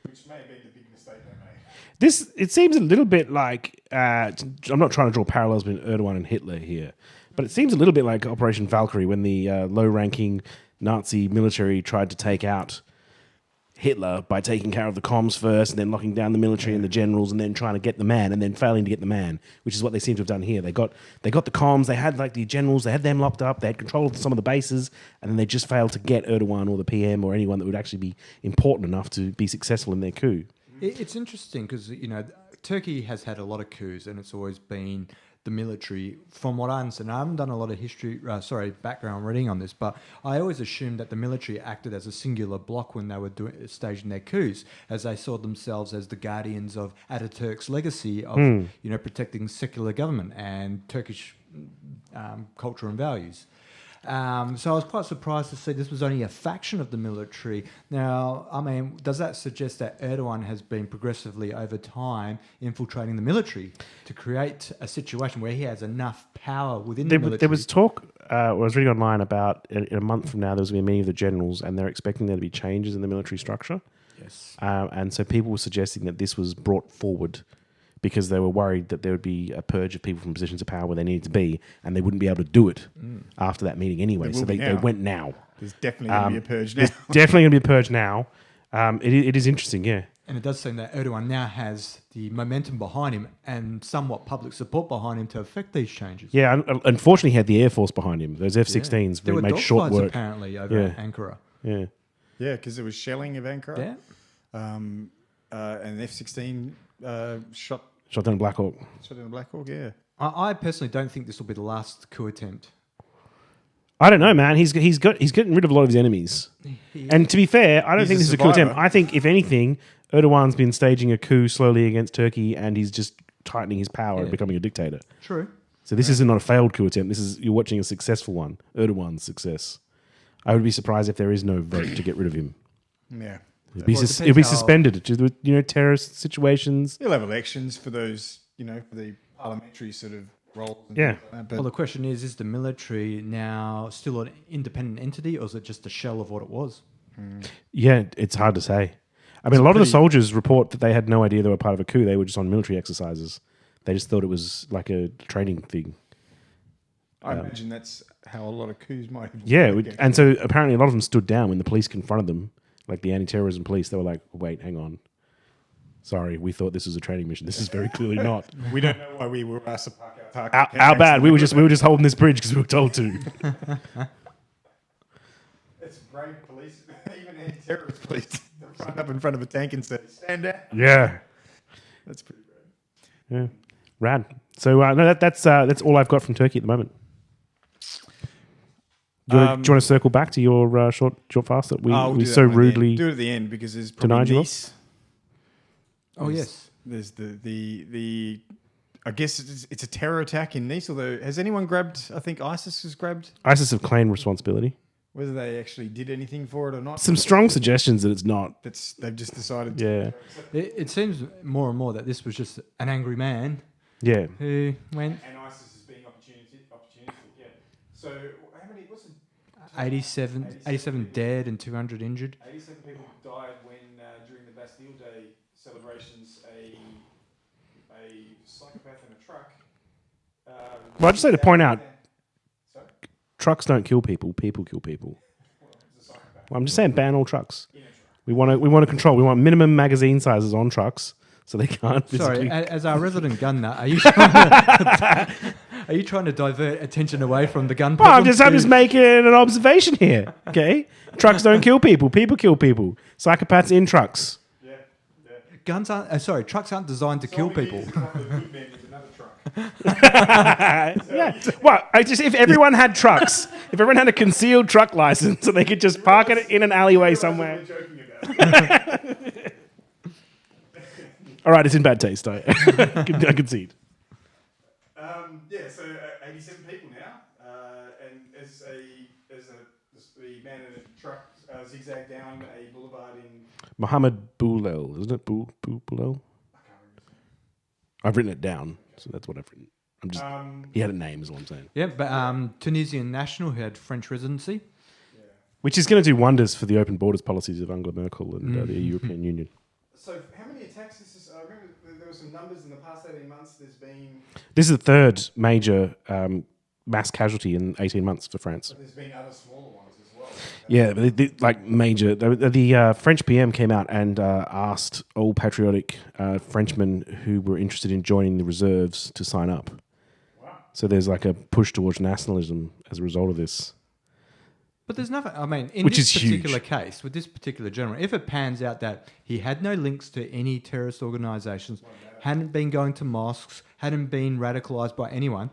which may have been the big mistake they made. It seems a little bit like I'm not trying to draw parallels between Erdogan and Hitler here. But it seems a little bit like Operation Valkyrie when the low-ranking Nazi military tried to take out Hitler by taking care of the comms first and then locking down the military and the generals and then trying to get the man and then failing to get the man, which is what they seem to have done here. They got the comms, they had the generals, they had them locked up, they had control of some of the bases, and then they just failed to get Erdogan or the PM or anyone that would actually be important enough to be successful in their coup. It's interesting because, Turkey has had a lot of coups and it's always been the military. From what I understand, I haven't done a lot of background reading on this, but I always assumed that the military acted as a singular block when they were staging their coups, as they saw themselves as the guardians of Ataturk's legacy of protecting secular government and Turkish culture and values. So I was quite surprised to see this was only a faction of the military. Now, I mean, does that suggest that Erdogan has been progressively over time infiltrating the military to create a situation where he has enough power within the military? There was talk, I was reading online about in a month from now, there's going to be many of the generals and they're expecting there to be changes in the military structure. Yes. And so people were suggesting that this was brought forward because they were worried that there would be a purge of people from positions of power where they needed to be, and they wouldn't be able to do it after that meeting anyway. So they went now. There's definitely going to be a purge now. There's definitely going to be a purge now. It is interesting, yeah. And it does seem that Erdogan now has the momentum behind him and somewhat public support behind him to affect these changes. Yeah, unfortunately, he had the Air Force behind him. Those F-16s made short work. Apparently over Ankara. Yeah, because there was shelling of Ankara. Yeah. And F-16 shot down a Black Hawk. Shot down a Black Hawk, yeah. I personally don't think this will be the last coup attempt. I don't know, man. He's getting rid of a lot of his enemies. And to be fair, I don't think this is a coup attempt. I think, if anything, Erdogan's been staging a coup slowly against Turkey, and he's just tightening his power and becoming a dictator. True. So this is not a failed coup attempt. You're watching a successful one. Erdogan's success. I would be surprised if there is no vote to get rid of him. Yeah. It'll be suspended. Terrorist situations. He'll have elections for those, for the parliamentary sort of roles. Yeah. Well, the question is the military now still an independent entity, or is it just a shell of what it was? Yeah, it's hard to say. I mean, a lot of the soldiers report that they had no idea they were part of a coup. They were just on military exercises. They just thought it was like a training thing. I imagine that's how a lot of coups might have. Yeah, and so apparently a lot of them stood down when the police confronted them, like the anti-terrorism police. They were like, wait, hang on. Sorry, we thought this was a training mission. This is very clearly not. We don't know why we were asked to park our Our bad. We were just holding this bridge because we were told to. It's brave police, even anti-terrorist police. They'll front up in front of a tank and say, "Stand down." Yeah. That's pretty great. Yeah. Rad. So no, that's all I've got from Turkey at the moment. Do you want to circle back to your short fast that we so rudely do it at the end because there's denied probably you? Nice. Oh, yes. There's the I guess it's a terror attack in Nice. Although has anyone grabbed? I think ISIS has grabbed. ISIS have claimed responsibility. Whether they actually did anything for it or not. Some strong suggestions that it's not. They've just decided. Yeah. It seems more and more that this was just an angry man Yeah. who went And ISIS is being opportunistic. Yeah. So how many? What's the 87 dead and 200 injured. 87 people died when during the Bastille Day celebrations, a psychopath in a truck. Well, I just like to point out, Sorry? trucks don't kill people. People kill people. It's a psychopath Well, I'm just saying, ban all trucks. in a truck. We want to control. We want minimum magazine sizes on trucks so they can't physically. Sorry, as our resident gun nut, are you trying to divert attention away from the gun Well, I'm problem just to- making an observation here. Okay, trucks don't kill people. People kill people. Psychopaths in trucks. Yeah. Guns aren't. Trucks aren't designed to kill people. Yeah. Well, if everyone had trucks, if everyone had a concealed truck license, so they could just park it in an alleyway somewhere. All right, it's in bad taste. I concede. So 87 people now, and as the man in a truck zigzagged down a boulevard in. Mohammed Boulel, isn't it? Boulel? I can't remember. I've written it down, so that's what I've written. I'm just. He had a name, is all I'm saying. Yeah, but Tunisian national who had French residency. Which is going to do wonders for the open borders policies of Angela Merkel and the European Union. So how many attacks is this? I remember there were some numbers in the past 18 months. There's been. This is the third major mass casualty in 18 months for France. But there's been other smaller ones as well. Yeah, but like major. The French PM came out and asked all patriotic Frenchmen who were interested in joining the reserves to sign up. Wow. So there's like a push towards nationalism as a result of this. But there's nothing. I mean, in Which this is huge. particular case, with this particular general, if it pans out that he had no links to any terrorist organisations, hadn't been going to mosques, hadn't been radicalised by anyone,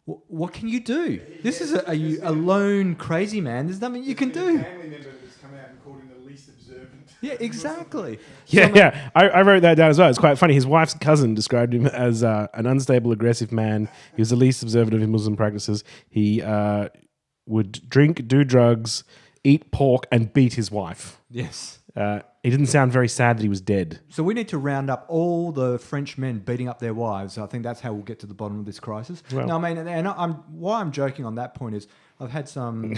what can you do? This is a lone crazy man. There's nothing you can A do. family member that's come out and called him the least observant. Yeah, exactly. Yeah. I wrote that down as well. It's quite funny. His wife's cousin described him as an unstable, aggressive man. He was the least observant of his Muslim practices. He would drink, do drugs, eat pork, and beat his wife. Yes. He didn't sound very sad that he was dead. So we need to round up all the French men beating up their wives. I think that's how we'll get to the bottom of this crisis. Well- no, I mean, and why I'm joking on that point is I've had some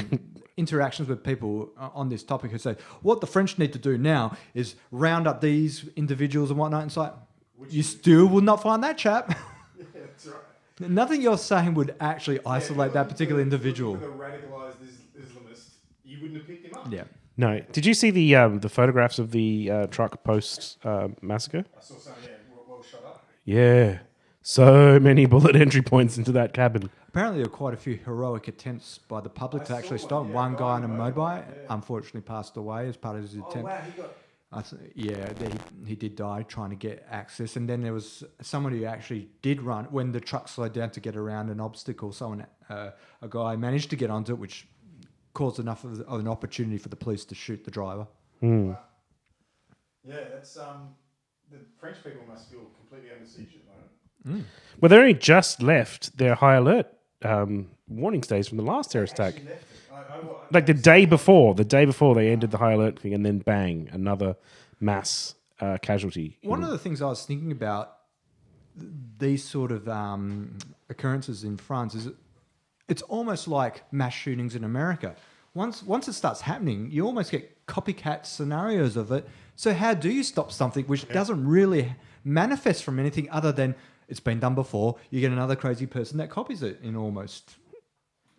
interactions with people on this topic who say what the French need to do now is round up these individuals and whatnot. And it's like, you still will not find that chap. Yeah, that's right. Nothing you're saying would actually isolate that particular individual. For the radicalised Islamist, you wouldn't have picked him up. Yeah. No. Did you see the photographs of the truck post massacre? I saw some, well shot up. Yeah. So many bullet entry points into that cabin. Apparently, there were quite a few heroic attempts by the public to actually stop. One guy on a motorbike unfortunately passed away as part of his attempt. Oh, wow, he got. He did die trying to get access, and then there was someone who actually did run when the truck slowed down to get around an obstacle. A guy managed to get onto it, which caused enough of an opportunity for the police to shoot the driver. Yeah, that's the French people must feel completely under siege at the moment. Well, they only just left their high alert warning stays from the last terrorist attack. Actually left it. Like the day before they ended the high alert thing, and then bang, another mass casualty. One of the things I was thinking about these sort of occurrences in France is it's almost like mass shootings in America. Once it starts happening, you almost get copycat scenarios of it. So how do you stop something which doesn't really manifest from anything other than it's been done before? You get another crazy person that copies it in almost.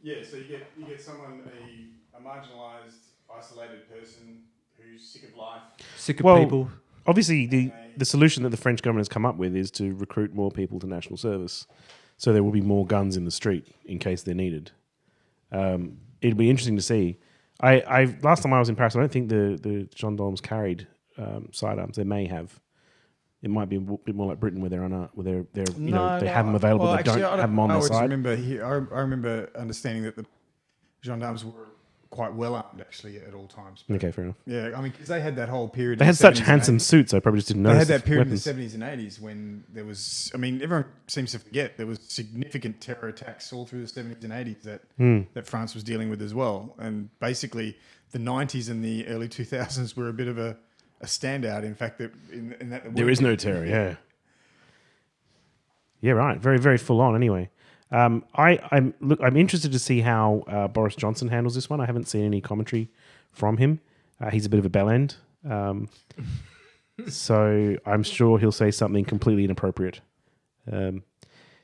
Yeah, so you get someone, a marginalised, isolated person who's sick of life. Sick of Well, people. obviously the solution that the French government has come up with is to recruit more people to national service, so there will be more guns in the street in case they're needed. It'll be interesting to see. I last time I was in Paris, I don't think the gendarmes carried sidearms. They may have. It might be a bit more like Britain, where they have them available, Well, but don't have them on I their always side. I remember understanding that the gendarmes were quite well armed actually at all times. But Okay, fair enough. yeah, I mean, because they had that whole period. They in had the such 70s and handsome 80s. suits, I probably just didn't They notice. had that period weapons. in the 70s and 80s when there was, I mean, everyone seems to forget there was significant terror attacks all through the 70s and 80s that France was dealing with as well. And basically, the 90s and the early 2000s were a bit of a standout. In fact, that in that There is no terror, yeah. Yeah, right. Very, very full on. Anyway, I'm interested to see how Boris Johnson handles this one. I haven't seen any commentary from him. He's a bit of a bellend, so I'm sure he'll say something completely inappropriate.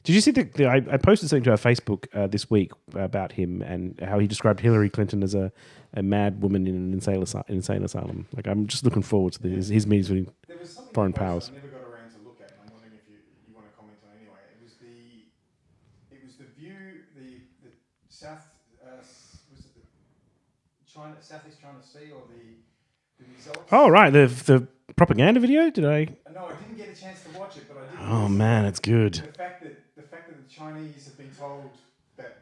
Did you see I posted something to our Facebook this week about him and how he described Hillary Clinton as a mad woman in an insane asylum. Like, I'm just looking forward to his meetings with foreign powers. I never got around to look at, and I'm wondering if you want to comment on it anyway. It was the view, the south, was it the Southeast China Sea or the results? Oh, right, the propaganda video. Did I? No, I didn't get a chance to watch it, but I did. Oh man, it's good. The fact that the Chinese have been told that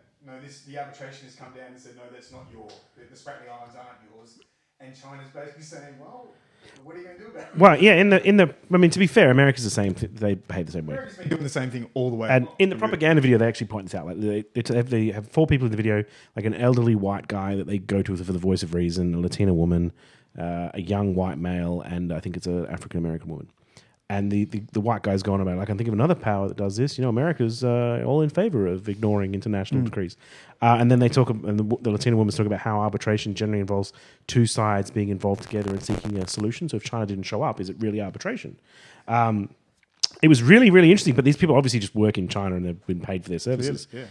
the arbitration has come down and said no, that's not the Spratly Islands aren't yours, and China's basically saying, well, what are you going to do about it? Well, yeah. I mean, to be fair, America's the same. They behave the same way. America's been doing the same thing all the way. And along. in the propaganda video, they actually point this out. Like they have 4 people in the video, like an elderly white guy that they go to for the voice of reason, a Latina woman, a young white male, and I think it's an African American woman. And the white guy's gone about, like, I think of another power that does this. America's all in favor of ignoring international decrees. And then they talk, and the Latina woman's talk about how arbitration generally involves 2 sides being involved together and seeking a solution. So if China didn't show up, is it really arbitration? It was really, really interesting. But these people obviously just work in China and they've been paid for their services. Yeah.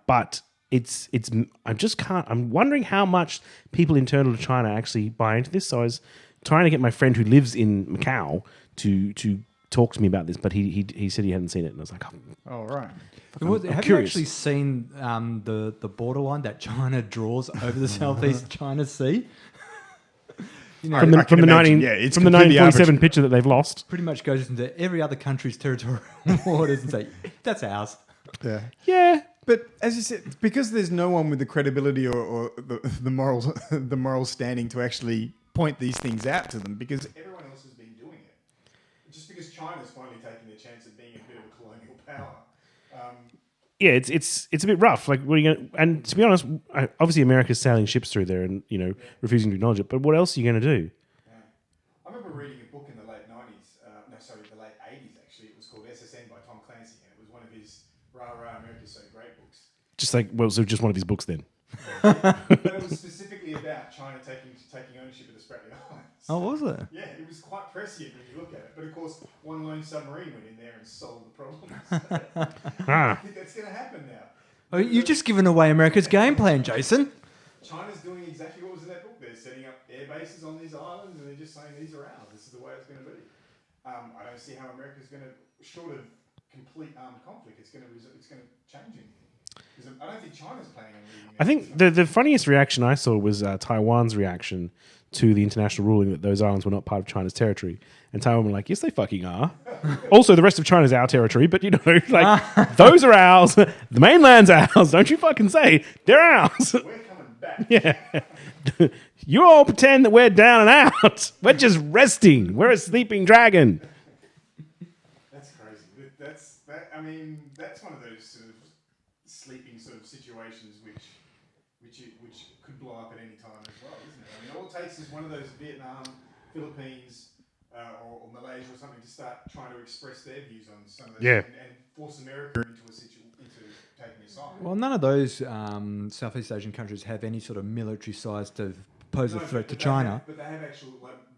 But I'm wondering how much people internal to China actually buy into this. So I was trying to get my friend who lives in Macau to talk to me about this, but he said he hadn't seen it, and I was like, Oh, right. Have you curious. actually seen the borderline that China draws over the Southeast China Sea? from the 1947 picture that they've lost. Pretty much goes into every other country's territorial waters and say, that's ours. Yeah. Yeah. But as you said, because there's no one with the credibility or the moral standing to actually point these things out to them, because everyone else has been doing it. Just because China's finally taking their chance at being a bit of a colonial power. Yeah, it's a bit rough. Like, what are you going to... And to be honest, obviously America's sailing ships through there and, refusing to acknowledge it, but what else are you going to do? I remember reading a book in the late 90s, the late 80s actually. It was called SSN by Tom Clancy, and it was one of his Rah America's So Great books. Just just one of his books then. But it was specifically about China taking ownership of the Spratly Islands. Oh, was it? Yeah, it was quite prescient when you look at it. But of course, one lone submarine went in there and solved the problem. I think that's going to happen now. Oh, you've just given away America's game plan, Jason. China's doing exactly what was in that book. They're setting up air bases on these islands, and they're just saying these are ours. This is the way it's going to be. I don't see how America's going to, short of complete armed conflict, it's going to change anything. Because I don't think China's planning on leaving. I think the funniest reaction I saw was Taiwan's reaction to the international ruling that those islands were not part of China's territory. And Taiwan were like, yes, they fucking are. Also, the rest of China's our territory, but, those are ours. The mainland's ours. Don't you fucking say. They're ours. We're coming back. Yeah. You all pretend that we're down and out. We're just resting. We're a sleeping dragon. That's crazy. That's one of those sort of sleeping sort of situations which could blow up at any time as well, isn't it? I mean, all it takes is one of those Vietnam, Philippines, or Malaysia or something to start trying to express their views on some of those and force America into taking a side. Well, none of those Southeast Asian countries have any sort of military size to pose a threat to China. But they have actual,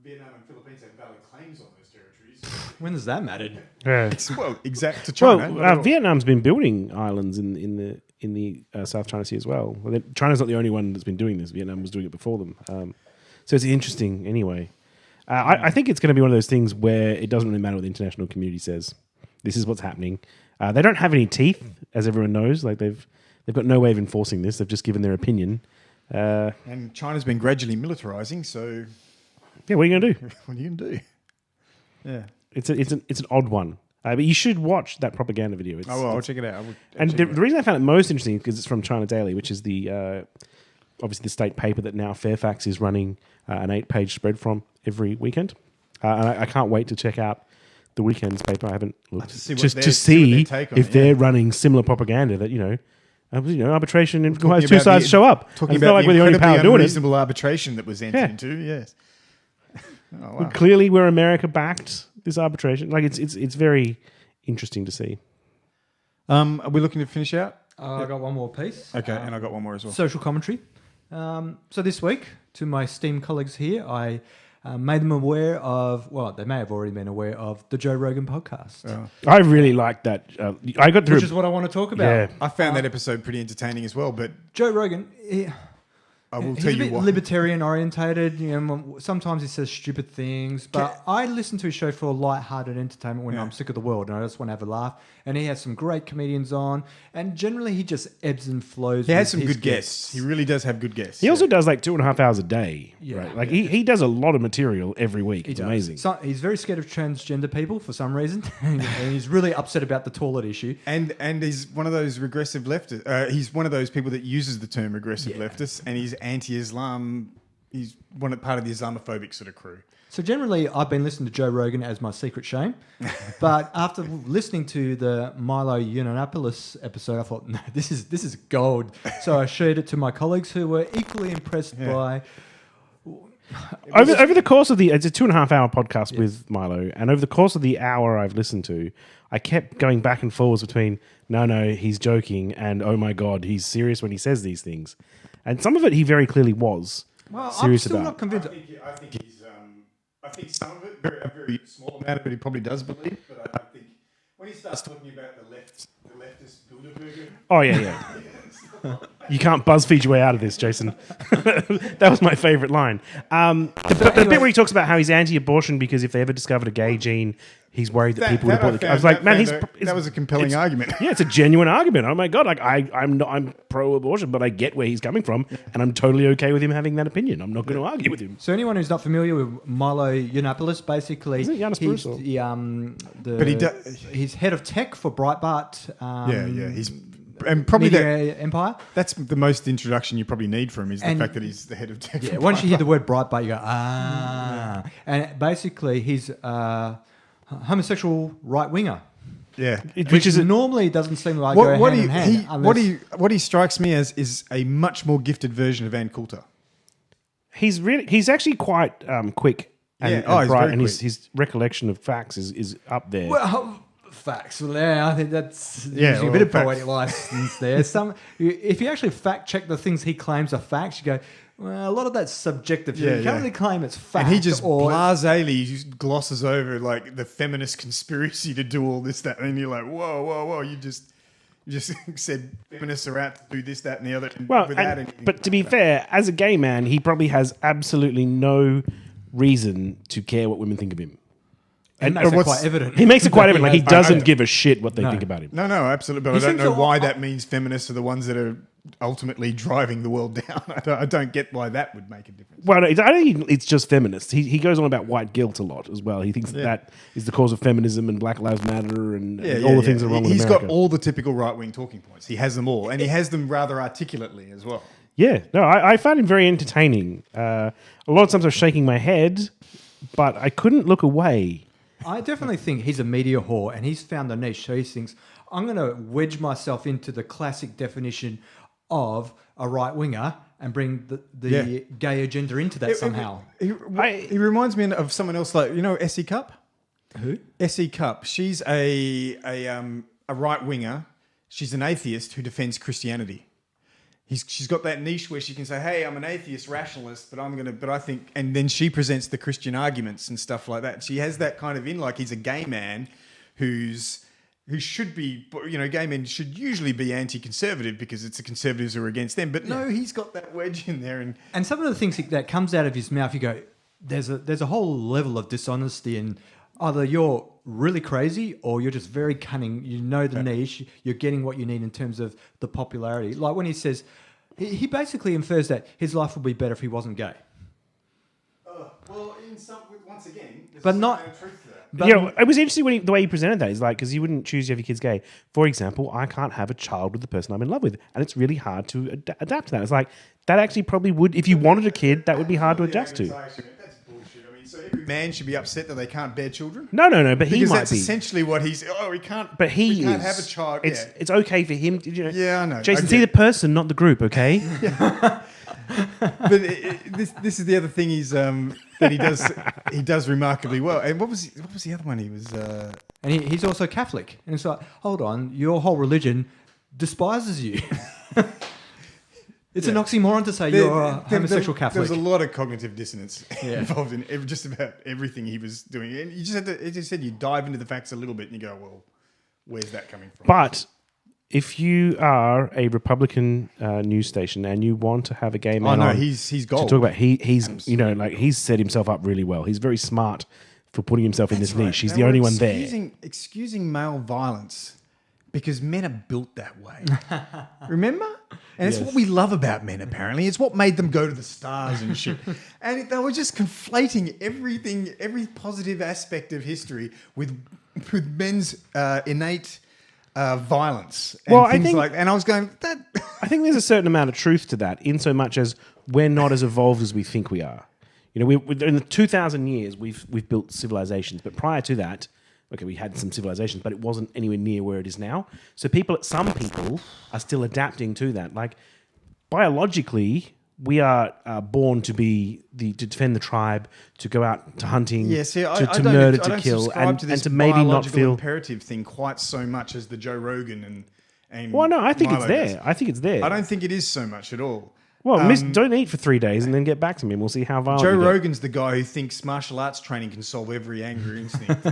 Vietnam and Philippines have valid claims on those territories. When does that matter? Yeah. Well, exact to China. Well, Vietnam's been building islands in the South China Sea as well. China's not the only one that's been doing this. Vietnam was doing it before them. So it's interesting anyway. I think it's going to be one of those things where it doesn't really matter what the international community says. This is what's happening. They don't have any teeth, as everyone knows. Like they've got no way of enforcing this. They've just given their opinion. And China's been gradually militarizing, so Yeah, what are you going to do? what are you going to do? Yeah. It's an odd one. But you should watch that propaganda video. I'll check it out. The reason I found it most interesting is because it's from China Daily, which is the obviously the state paper that now Fairfax is running an 8-page spread from every weekend. And I can't wait to check out the weekend's paper. I haven't looked to see what just their- to see what their see take on if it, they're yeah. running similar propaganda that arbitration requires Talking two about sides to show up. Talking It's not about like the we're the only incredibly power doing it. unreasonable arbitration that was entered Yeah. into. Yes. Oh, wow. Clearly, we're America backed this arbitration. Like it's very interesting to see. Are we looking to finish out? I got one more piece. Okay, and I got one more as well. Social commentary. So this week, to my esteemed colleagues here, I made them aware of, well, they may have already been aware of the Joe Rogan podcast, I really like that. I got through. which is what I want to talk about. Yeah. I found that episode pretty entertaining as well, but Joe Rogan, I will he's tell a you bit what. libertarian orientated. sometimes he says stupid things, but I listen to his show for light-hearted entertainment when I'm sick of the world and I just want to have a laugh. And he has some great comedians on, and generally he just ebbs and flows. He has with some his good guests. He really does have good guests. He also does like 2.5 hours a day. Yeah. Right? Like he does a lot of material every week. He It's does. amazing. So, he's very scared of transgender people for some reason, and he's really upset about the toilet issue. And he's one of those regressive leftists. He's one of those people that uses the term regressive leftist, and he's anti-Islam. He's part of the Islamophobic sort of crew. So generally, I've been listening to Joe Rogan as my secret shame, but after listening to the Milo Yiannopoulos episode, I thought, no, this is gold. So I shared it to my colleagues who were equally impressed by. Over the course of it's a 2.5 hour podcast with Milo, and over the course of the hour I've listened to, I kept going back and forwards between no, he's joking, and oh my god, he's serious when he says these things, and some of it he very clearly was Well, serious I'm still about. not convinced. I think he's. I think some of it, a very small amount of it, he probably does believe. But I think when he starts talking about the leftist Bilderberger. Oh yeah. You can't BuzzFeed your way out of this, Jason. That was my favourite line. The bit where he talks about how he's anti-abortion because if they ever discovered a gay gene, he's worried that people would abort the. I was like, man, that was a compelling argument. Yeah, it's a genuine argument. Oh my god, like I'm pro-abortion, but I get where he's coming from, and I'm totally okay with him having that opinion. I'm not going to argue with him. So anyone who's not familiar with Milo Yiannopoulos, basically, Isn't it Yiannopoulos he's or- the he's head of tech for Breitbart. He's and probably Media Empire. that's the most introduction you probably need from him is the And- fact that he's the head of tech. Yeah, for once you Breitbart. hear the word Breitbart, you go, ah. And basically, he's a homosexual right-winger, Yeah. Which is normally doesn't seem like go hand in hand. What he strikes me as is a much more gifted version of Ann Coulter. He's actually quite quick and, Yeah. and Oh, he's bright, very and quick. his recollection of facts is up there. Well, facts. Well, yeah, I think that's Yeah, usually a bit of well, poetic license there. If you actually fact check the things he claims are facts, you go, well, a lot of that's subjective. Yeah, You can't yeah. really claim it's fact. And he just or blasely just glosses over like the feminist conspiracy to do all this, that, and you're like, whoa, you just said feminists are out to do this, that, and the other. Well, without and- anything but to be like that. fair, as a gay man, he probably has absolutely no reason to care what women think of him. and makes it what's- quite evident. He makes it quite evident. Like he has- doesn't give a shit what they No. think about him. No, absolutely. But He I don't seems know to- why that means feminists are the ones that are ultimately driving the world down. I don't get why that would make a difference. Well, I don't think it's just feminists. He goes on about white guilt a lot as well. He thinks that is the cause of feminism and Black Lives Matter and all the things that are wrong with He's America. got all the typical right-wing talking points. He has them all. And he has them rather articulately as well. Yeah, no, I found him very entertaining. A lot of times I was shaking my head, but I couldn't look away. I definitely think he's a media whore, and he's found the niche. So he thinks, I'm going to wedge myself into the classic definition of a right winger and bring the Yeah. gay agenda into that somehow. He reminds me of someone else, like, you know, Essie Cupp? Who? Essie Cupp. She's a right winger. She's an atheist who defends Christianity. She's got that niche where she can say, "Hey, I'm an atheist rationalist, but I think," and then she presents the Christian arguments and stuff like that. She has that kind of in, like he's a gay man who should be, you know, gay men should usually be anti-conservative because it's the conservatives who are against them. But no, he's got that wedge in there, And some of the things that comes out of his mouth, you go, there's a whole level of dishonesty in either you're really crazy or you're just very cunning. You know the niche. You're getting what you need in terms of the popularity. Like when he says, he basically infers that his life would be better if he wasn't gay. Well, once again, there's But a not- certain amount of truth to that. But Yeah, it was interesting the way he presented that. He's like, because you wouldn't choose to have your kids gay. For example, I can't have a child with the person I'm in love with, and it's really hard to adapt to that. It's like that actually probably would, if you wanted a kid, that would be hard to adjust to. That's bullshit. I mean, so every man should be upset that they can't bear children. No, but he Because might that's be. essentially what he's. Oh, we can't. But he we can't is. have a child. It's okay for him. To, Yeah, I know. Jason, I see get the person, not the group. Okay. But this is the other thing that he does remarkably well. And what was the other one? He was And he's also Catholic. And it's like, hold on, your whole religion despises you. It's an oxymoron to say you're a homosexual Catholic. There was a lot of cognitive dissonance involved in just about everything he was doing. And you just had to, as you said, you dive into the facts a little bit and you go, well, where's that coming from? But if you are a Republican news station and you want to have a gay man, on he's to gold. talk about, he's he's set himself up really well. He's very smart for putting himself in this niche. He's the only one there. Excusing male violence because men are built that way. Remember? And it's what we love about men, apparently. It's what made them go to the stars and shit. And they were just conflating everything, every positive aspect of history with men's innate violence and Well, I things think- like that. And I was going, that... I think there's a certain amount of truth to that, in so much as we're not as evolved as we think we are. You know, we in the 2,000 years we've built civilizations, but prior to that, okay, we had some civilizations, but it wasn't anywhere near where it is now. So some people are still adapting to that. Like biologically, we are born to defend the tribe, to go out to hunting, to murder, to kill, and to maybe not feel imperative thing quite so much as the Joe Rogan and. Well, no, I think Milo it's there. does. I think it's there. I don't think it is so much at all. Well, don't eat for 3 days and then get back to me and we'll see how violent Joe you get. Rogan's the guy who thinks martial arts training can solve every anger instinct.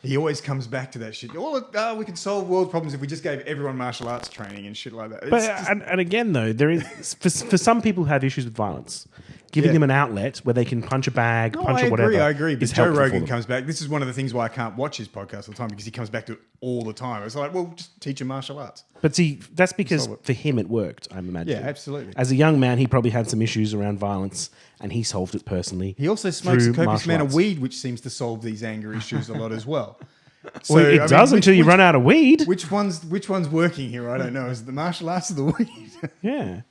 He always comes back to that shit. We could solve world problems if we just gave everyone martial arts training and shit like that. But and again, though, there is for some people who have issues with violence, giving them an outlet where they can punch a bag, punch a whatever. I agree. But is Joe helpful for Rogan them. comes back. This is one of the things why I can't watch his podcast all the time, because he comes back to it all the time. It's like, well, just teach him martial arts. But see, that's because Solve it. for him it worked, I'm imagining. Yeah, absolutely. As a young man, he probably had some issues around violence, and he solved it personally. He also smokes a through copious martial amount of arts. weed, which seems to solve these anger issues a lot as well. Well, it does until you run out of weed. Which one's working here? I don't know. Is it the martial arts or the weed? Yeah.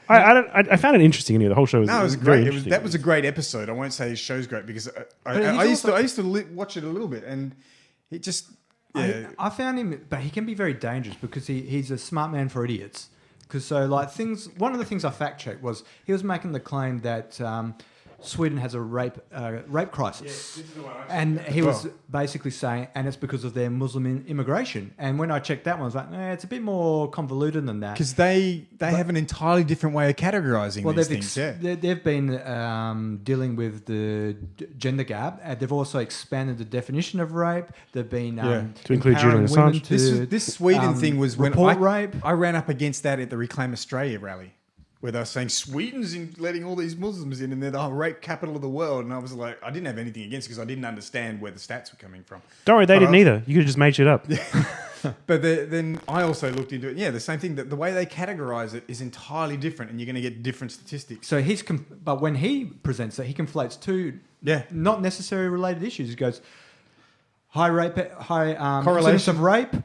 I found it interesting anyway. The whole show was, No, it was very great. interesting. That was a great episode. I won't say his show's great because I used to watch it a little bit, and it just I found him, but he can be very dangerous because he's a smart man for idiots. Because one of the things I fact checked was he was making the claim that Sweden has a rape crisis, and he was basically saying, and it's because of their Muslim immigration. And when I checked that one, I was like, it's a bit more convoluted than that. because they have an entirely different way of categorizing these things. They've been dealing with the gender gap. They've also expanded the definition of rape. They've been To include Julian empowering women Assange. This Sweden thing was when report rape. I ran up against that at the Reclaim Australia rally, where they were saying Sweden's letting all these Muslims in and they're the rape capital of the world. And I was like, I didn't have anything against it because I didn't understand where the stats were coming from. Don't worry, they didn't either. You could have just made shit up. But then I also looked into it. Yeah, the same thing. That the way they categorize it is entirely different, and you're going to get different statistics. So but when he presents it, he conflates two not necessarily related issues. He goes, high incidence of rape,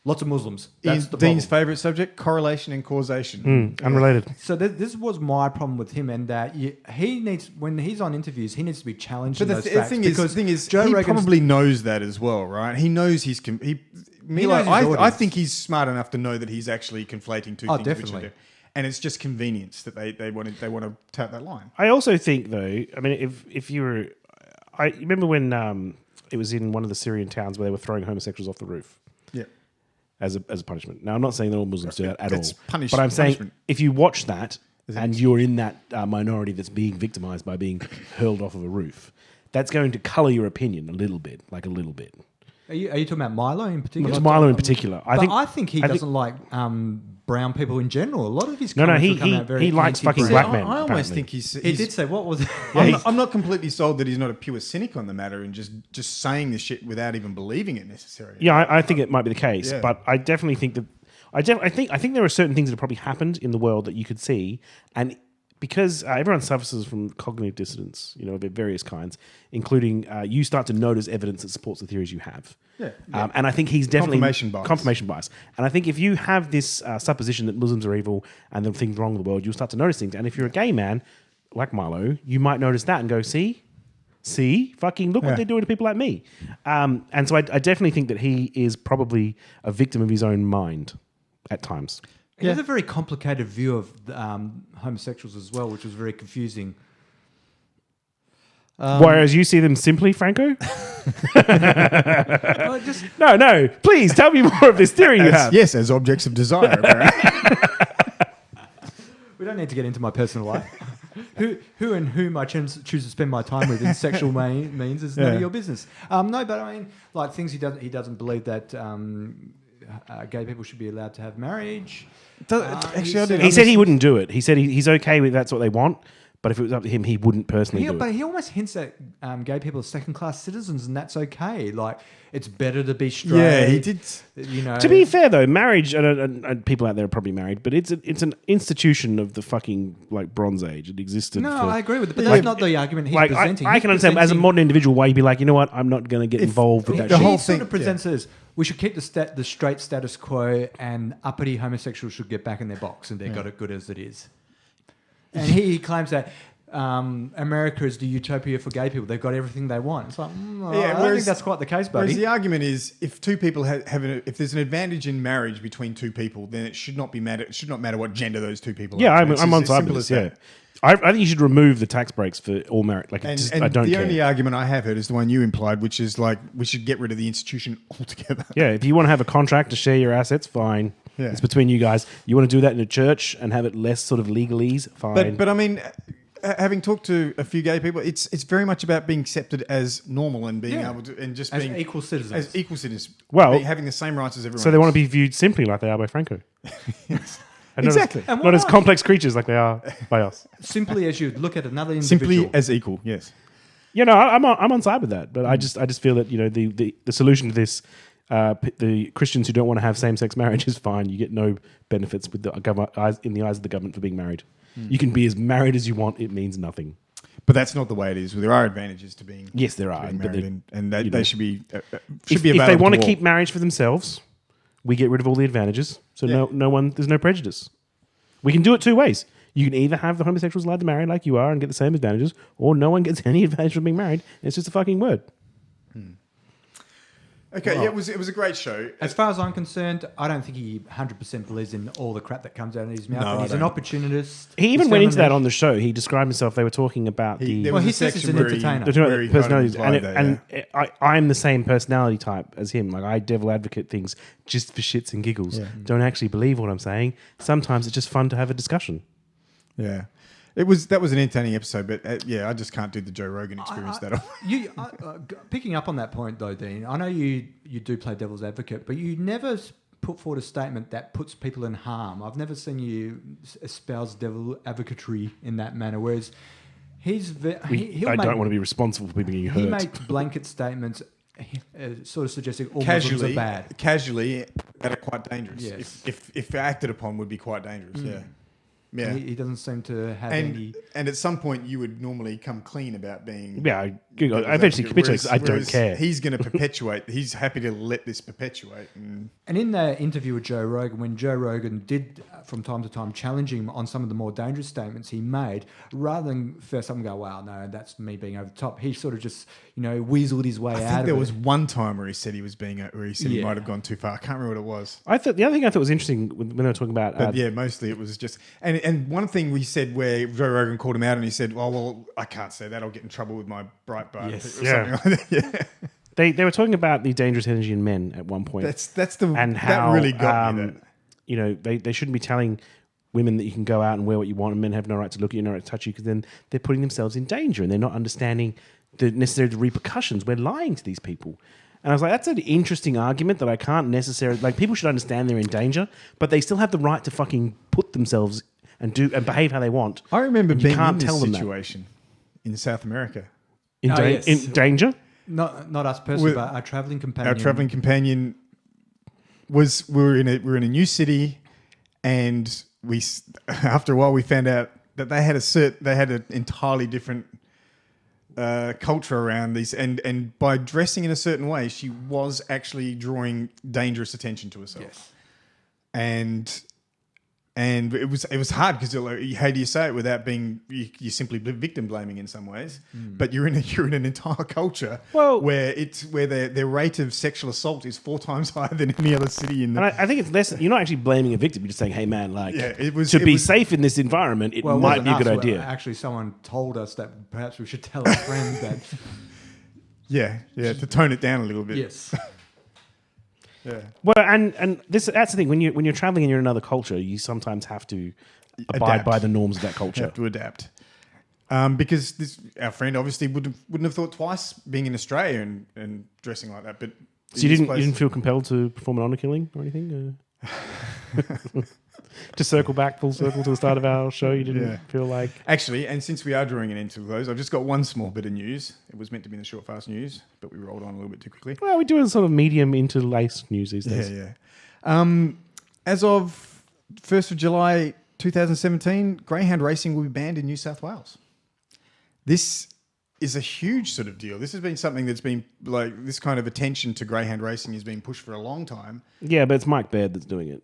lots of Muslims. That's the Dean's problem. favourite subject: correlation and causation. Unrelated. So this was my problem with him, and that he needs, when he's on interviews, he needs to be challenged. But in the those facts thing because is, Joe he Rogan's- probably knows that as well, right? He knows Milo, knows his I audience. think he's smart enough to know that he's actually conflating two things. definitely. Which and it's just convenience that they want to tap that line. I also think, though, I mean, if you were... I remember when it was in one of the Syrian towns where they were throwing homosexuals off the roof. Yeah. As a punishment. Now, I'm not saying that all Muslims do that at That's all. But I'm saying punishment. if you watch that and you're in that minority that's being victimized by being hurled off of a roof, that's going to color your opinion a little bit. Are you talking about Milo in particular? It's Milo in particular. I think he doesn't like brown people in general. A lot of his comments he will come out very he likes fucking anti-brown. black men. I almost apparently. think he's He did say, what was it? I'm not completely sold that he's not a pure cynic on the matter and just saying this shit without even believing it necessarily. Yeah, I think it might be the case, Yeah. but I definitely think that I think there are certain things that have probably happened in the world that you could see, and because everyone suffers from cognitive dissonance, of various kinds, including you start to notice evidence that supports the theories you have. Yeah. And I think he's definitely Confirmation bias. And I think if you have this supposition that Muslims are evil and there are things wrong with the world, you'll start to notice things. And if you're a gay man like Milo, you might notice that and go, see, fucking look what they're doing to people like me. And so I definitely think that he is probably a victim of his own mind at times. He has a very complicated view of homosexuals as well, which was very confusing. Whereas you see them simply, Franco? Well, just No, please tell me more of this theory you have. Yes, as objects of desire. apparently. we don't need to get into my personal life. who and whom I choose to spend my time with in sexual means is none of your business. No, but I mean, like things he doesn't believe that gay people should be allowed to have marriage. He said he wouldn't do it. He said he's okay with that's what they want, but if it was up to him, he wouldn't personally do it. But he almost hints that gay people are second-class citizens, and that's okay. Like it's better to be straight. Yeah, he did. To be fair, though, marriage and people out there are probably married, but it's an institution of the fucking Bronze Age. It existed. No, for, I agree with it, but that's not the argument he's presenting. I can understand as a modern individual why you'd be like, you know what, I'm not going to get involved with that The shit. whole thing sort of presents it as we should keep the straight status quo, and uppity homosexuals should get back in their box, and they've got it good as it is. And he claims that America is the utopia for gay people. They've got everything they want. It's like, I don't think that's quite the case, buddy. Whereas the argument is, if two people if there's an advantage in marriage between two people, then it should not matter. It should not matter what gender those two people Yeah, are. I'm on side with this. Yeah, I think you should remove the tax breaks for all married. I don't care. Only argument I have heard is the one you implied, which is we should get rid of the institution altogether. Yeah, if you want to have a contract to share your assets, fine. Yeah. It's between you guys. You want to do that in a church and have it less sort of legalese, fine. But I mean, having talked to a few gay people, it's very much about being accepted as normal and being able to, and just as being equal citizens. As equal citizens. Well, having the same rights as everyone. So they want to else. be viewed simply like they are by Franco. Exactly. Not as complex creatures like they are by us. Simply as you look at another individual. Simply as equal, yes. I'm on side with that, but I just feel that the solution to this, the Christians who don't want to have same sex marriage is fine. You get no benefits with the in the eyes of the government for being married. You can be as married as you want. It means nothing. But that's not the way it is. There are advantages to being Yes, there are, being but married, and they should be If they want to keep marriage for themselves, we get rid of all the advantages. So there's no prejudice. We can do it two ways. You can either have the homosexuals allowed to marry like you are and get the same advantages, or no one gets any advantage from being married. It's just a fucking word. Okay, it was a great show. As far as I'm concerned, I don't think he 100% believes in all the crap that comes out of his mouth. No, but I he's an don't. opportunist. He even He's went found into that a on the show. He described himself. They were talking about There Well, was he a says he's section an where he- entertainer. They're talking where he about personalities, kind of implied and I'm the same personality type as him. Like I devil advocate things just for shits and giggles. Don't actually believe what I'm saying. Sometimes it's just fun to have a discussion. Yeah. That was an entertaining episode, but I just can't do the Joe Rogan experience that often. Picking up on that point, though, Dean, I know you do play devil's advocate, but you never put forward a statement that puts people in harm. I've never seen you espouse devil advocatory in that manner, whereas I don't want to be responsible for people getting hurt. He makes blanket statements sort of suggesting all Muslims are bad. Casually, that are quite dangerous. Yes. If acted upon, would be quite dangerous. Yeah. Yeah. He doesn't seem to have any... And at some point, you would normally come clean about being... Yeah, I eventually capitulate. I don't care. He's going to perpetuate. He's happy to let this perpetuate. And in the interview with Joe Rogan, when Joe Rogan did, from time to time, challenge him on some of the more dangerous statements he made, rather than first up and go, wow, no, that's me being over the top, he sort of just, weaseled his way out of it. I think there was one time where he said he might have gone too far. I can't remember what it was. The other thing I thought was interesting when they were talking about... But mostly it was just... And one thing we said where Joe Rogan called him out and he said, oh, well, I can't say that. I'll get in trouble with my Breitbart. Yes. Or something like that. Yeah. They were talking about the dangerous energy in men at one point. And how, that really got me. They shouldn't be telling women that you can go out and wear what you want and men have no right to look at you, no right to touch you, because then they're putting themselves in danger and they're not understanding the necessary repercussions. We're lying to these people. And I was like, that's an interesting argument that I can't necessarily... Like, people should understand they're in danger, but they still have the right to fucking put themselves and do and behave how they want. I remember And you being can't in this tell them that. situation in South America. In, Yes. in danger? Not us personally, With- but our traveling companion. Our traveling companion we were in a new city, and we after a while we found out that they had an entirely different culture around these, and by dressing in a certain way, she was actually drawing dangerous attention to herself. Yes. And it was hard because like, how do you say it without being you're simply victim blaming in some ways, but you're in an entire culture where their rate of sexual assault is 4 times higher than any other city in the. And I think it's less... You're not actually blaming a victim. You're just saying, hey, man, like, It was safe in this environment, it Well, might wasn't be a good us, idea. Actually, someone told us that perhaps we should tell our friend that. Yeah, to tone it down a little bit. Yes. Yeah. Well, and that's the thing. When you're traveling and you're in another culture, you sometimes have to abide Adapt. by the norms of that You culture. have to adapt. Because our friend obviously wouldn't have thought twice being in Australia and dressing like that. But So you didn't feel compelled to perform an honor killing or anything? To circle back, full circle to the start of our show, you didn't feel like... Actually, and since we are drawing an end to those, I've just got one small bit of news. It was meant to be in the short, fast news, but we rolled on a little bit too quickly. Well, we're doing sort of medium interlaced news these days. Yeah. As of 1st of July 2017, greyhound racing will be banned in New South Wales. This is a huge sort of deal. This has been something that's been like this kind of attention to greyhound racing has been pushed for a long time. Yeah, but it's Mike Baird that's doing it.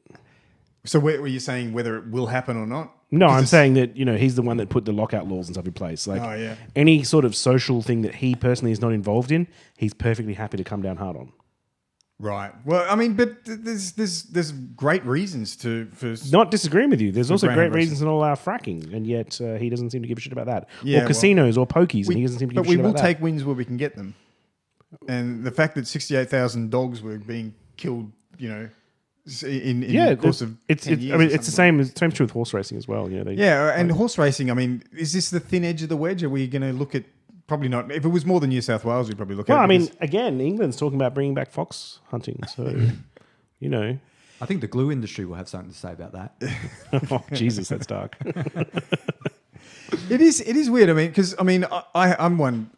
So were you saying whether it will happen or not? No, 'Cause I'm it's- saying that, he's the one that put the lockout laws and stuff in place. Like, Oh, yeah. any sort of social thing that he personally is not involved in, he's perfectly happy to come down hard on. Right. Well, I mean, but there's great reasons for Not disagreeing with you. There's also greyhound great racing. reasons in all our fracking, and yet he doesn't seem to give a shit about that. Yeah, Or well, casinos or pokies, and he doesn't seem to give But a we shit will about that. take wins where we can get them. And the fact that 68,000 dogs were being killed, in the course of 10 years or it's the something. same true with horse racing as well. And horse racing, I mean, is this the thin edge of the wedge? Are we going to look at... Probably not. If it was more than New South Wales, we'd probably look Well, at I it. mean, because- again, England's talking about bringing back fox hunting, so I think the glue industry will have something to say about that. Oh, Jesus, that's dark. It is weird. I mean, because I'm one,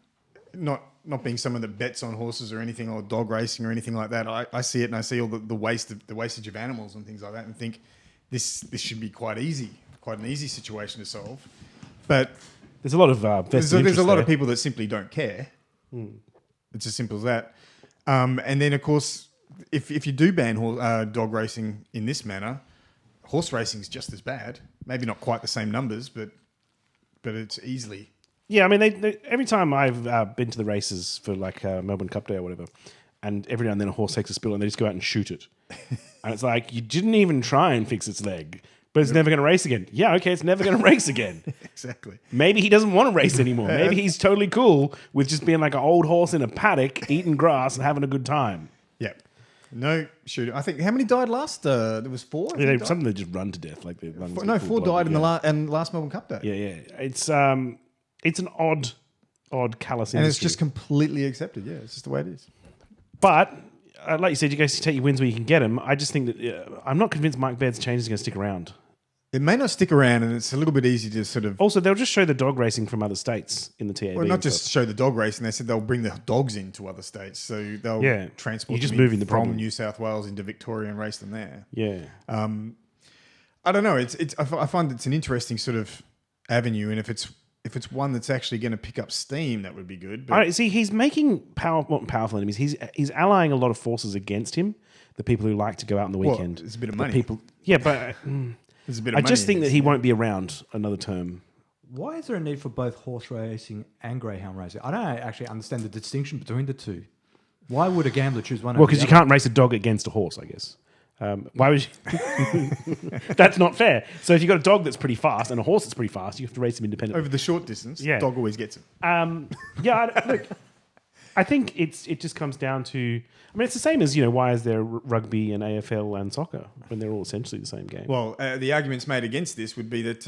not being someone that bets on horses or anything, or dog racing or anything like that. I see it and I see all the wastage of animals and things like that, and think this should be quite an easy situation to solve. But There's a lot of there's vested a lot interest of people that simply don't care. It's as simple as that. And then, of course, if you do ban dog racing in this manner, horse racing is just as bad. Maybe not quite the same numbers, but it's easily. Yeah, I mean, they every time I've been to the races for like Melbourne Cup Day or whatever, and every now and then a horse takes a spill and they just go out and shoot it. And it's like, you didn't even try and fix its leg, but it's never going to race again. Yeah, okay, it's never going to race again. Exactly. Maybe he doesn't want to race anymore. Maybe he's totally cool with just being like an old horse in a paddock, eating grass and having a good time. Yeah. No shooting. I think how many died last? There was 4. I Yeah, think, died? something that just run to death. Like they run. No, 4 died in the last Melbourne Cup Day. Yeah. It's an odd callous industry. And it's just completely accepted. Yeah, it's just the way it is. But like you said, you guys take your wins where you can get them. I just think that I'm not convinced Mike Baird's change is going to stick around. It may not stick around, and it's a little bit easy to sort of. Also, they'll just show the dog racing from other states in the TAB. Well, not and just stuff. show the dog racing. They said they'll bring the dogs into other states, so they'll transport. You're just them in moving the from problem. New South Wales into Victoria and race them there. Yeah. I don't know. I find it's an interesting sort of avenue, and if it's one that's actually going to pick up steam, that would be good. But See, he's making powerful enemies. He's allying a lot of forces against him. The people who like to go out on the weekend. It's a bit of The money. People, yeah, but there's a bit of I money just in think that this. he won't be around another term. Why is there a need for both horse racing and greyhound racing? I don't actually understand the distinction between the two. Why would a gambler choose one? Well, over because the you other? can't race a dog against a horse, I guess. Why would you? That's not fair. So if you've got a dog that's pretty fast and a horse that's pretty fast, you have to race them independently. Over the short distance, Yeah. dog always gets it. Look, I think it just comes down to. I mean, it's the same as why is there rugby and AFL and soccer when they're all essentially the same game? Well, the arguments made against this would be that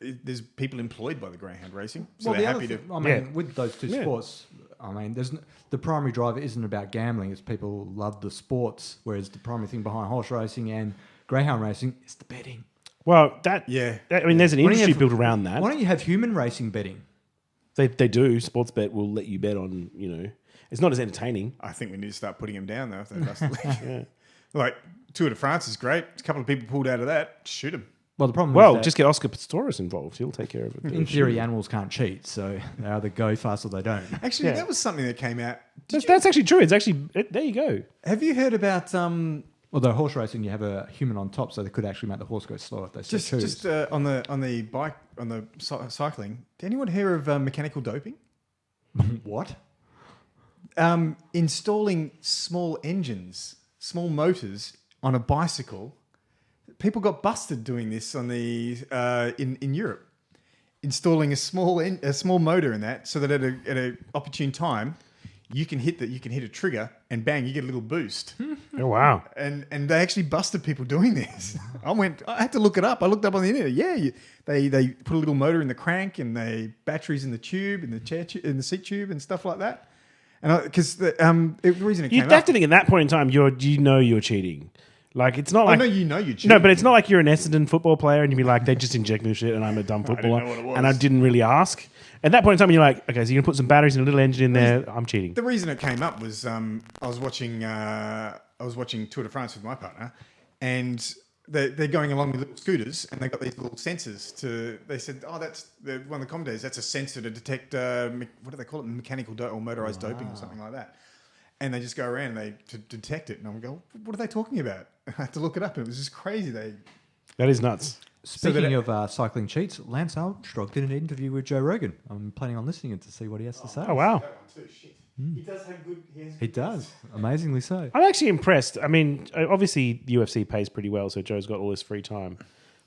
there's people employed by the greyhound racing, so Well, they're the happy other to. thing, I mean, Yeah. with those two Yeah. sports, I mean, the primary driver isn't about gambling. It's people love the sports, whereas the primary thing behind horse racing and greyhound racing is the betting. Well, Yeah. I mean, there's an industry built around that. Why don't you have human racing betting? They do. Sports bet will let you bet on, it's not as entertaining. I think we need to start putting them down though. If they bust the league. Like Tour de France is great. A couple of people pulled out of that. Shoot them. Well, the problem Well, is that just get Oscar Pistorius involved. He'll take care of it. in theory, animals can't cheat, so they either go fast or they don't. Actually, Yeah. that was something that came out. That's actually true. It's actually there you go. Have you heard about Although horse racing, you have a human on top, so they could actually make the horse go slower if they so choose. just on the bike on the cycling? Did anyone hear of mechanical doping? What? Installing small engines, small motors on a bicycle. People got busted doing this on the in Europe, installing a small motor in that, so that at a opportune time, you can hit a trigger and bang, you get a little boost. Oh wow! And they actually busted people doing this. I had to look it up. I looked up on the internet. Yeah, they put a little motor in the crank and the batteries in the tube, in the seat tube and stuff like that. And because the reason it came You'd have up, to think at that point in time, you're cheating. Like it's not like I know you're cheating. no, but it's not like you're an Essendon football player and you'd be like, they just inject me with shit and I'm a dumb footballer know what it was. and I didn't really ask. At that point in time, you're like, okay, so you're gonna put some batteries and a little engine in there. I'm cheating. The reason it came up was I was watching Tour de France with my partner, and they're going along with little scooters, and they got these little sensors. They said, that's one of the commentators. That's a sensor to detect what do they call it, mechanical or motorized doping or something like that. And they just go around to detect it, and I'm go, what are they talking about? I had to look it up, and it was just crazy. That is nuts. Speaking of cycling cheats, Lance Armstrong did an interview with Joe Rogan. I'm planning on listening to see what he has to say. Oh wow! That one too, shit. He does have good. He does, amazingly so. I'm actually impressed. I mean, obviously the UFC pays pretty well, so Joe's got all this free time.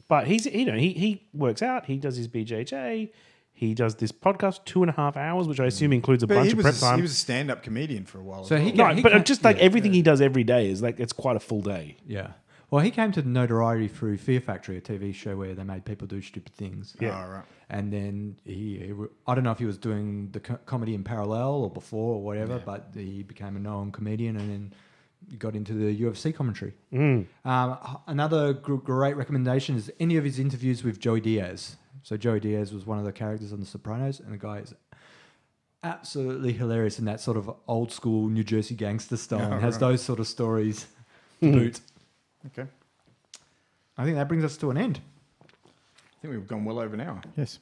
But he works out. He does his BJJ. He does this podcast 2.5 hours, which I assume includes a bunch of prep time. He was a stand-up comedian for a while. So everything he does every day is like it's quite a full day. Yeah. Well, he came to notoriety through Fear Factory, a TV show where they made people do stupid things. Yeah. Oh, right. And then I don't know if he was doing the comedy in parallel or before or whatever, but he became a known comedian and then got into the UFC commentary. Another great recommendation is any of his interviews with Joey Diaz. So Joey Diaz was one of the characters on The Sopranos, and the guy is absolutely hilarious in that sort of old school New Jersey gangster style. And has those sort of stories to boot. Okay. I think that brings us to an end. I think we've gone well over an hour. Yes.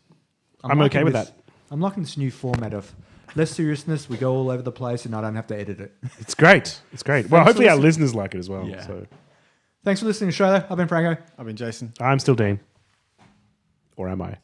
I'm okay with that. I'm liking this new format of less seriousness. We go all over the place, and I don't have to edit it. It's great. It's great. Well, hopefully our listeners like it as well. Yeah. So. Thanks for listening to the show. I've been Franco. I've been Jason. I'm still Dean. Or am I?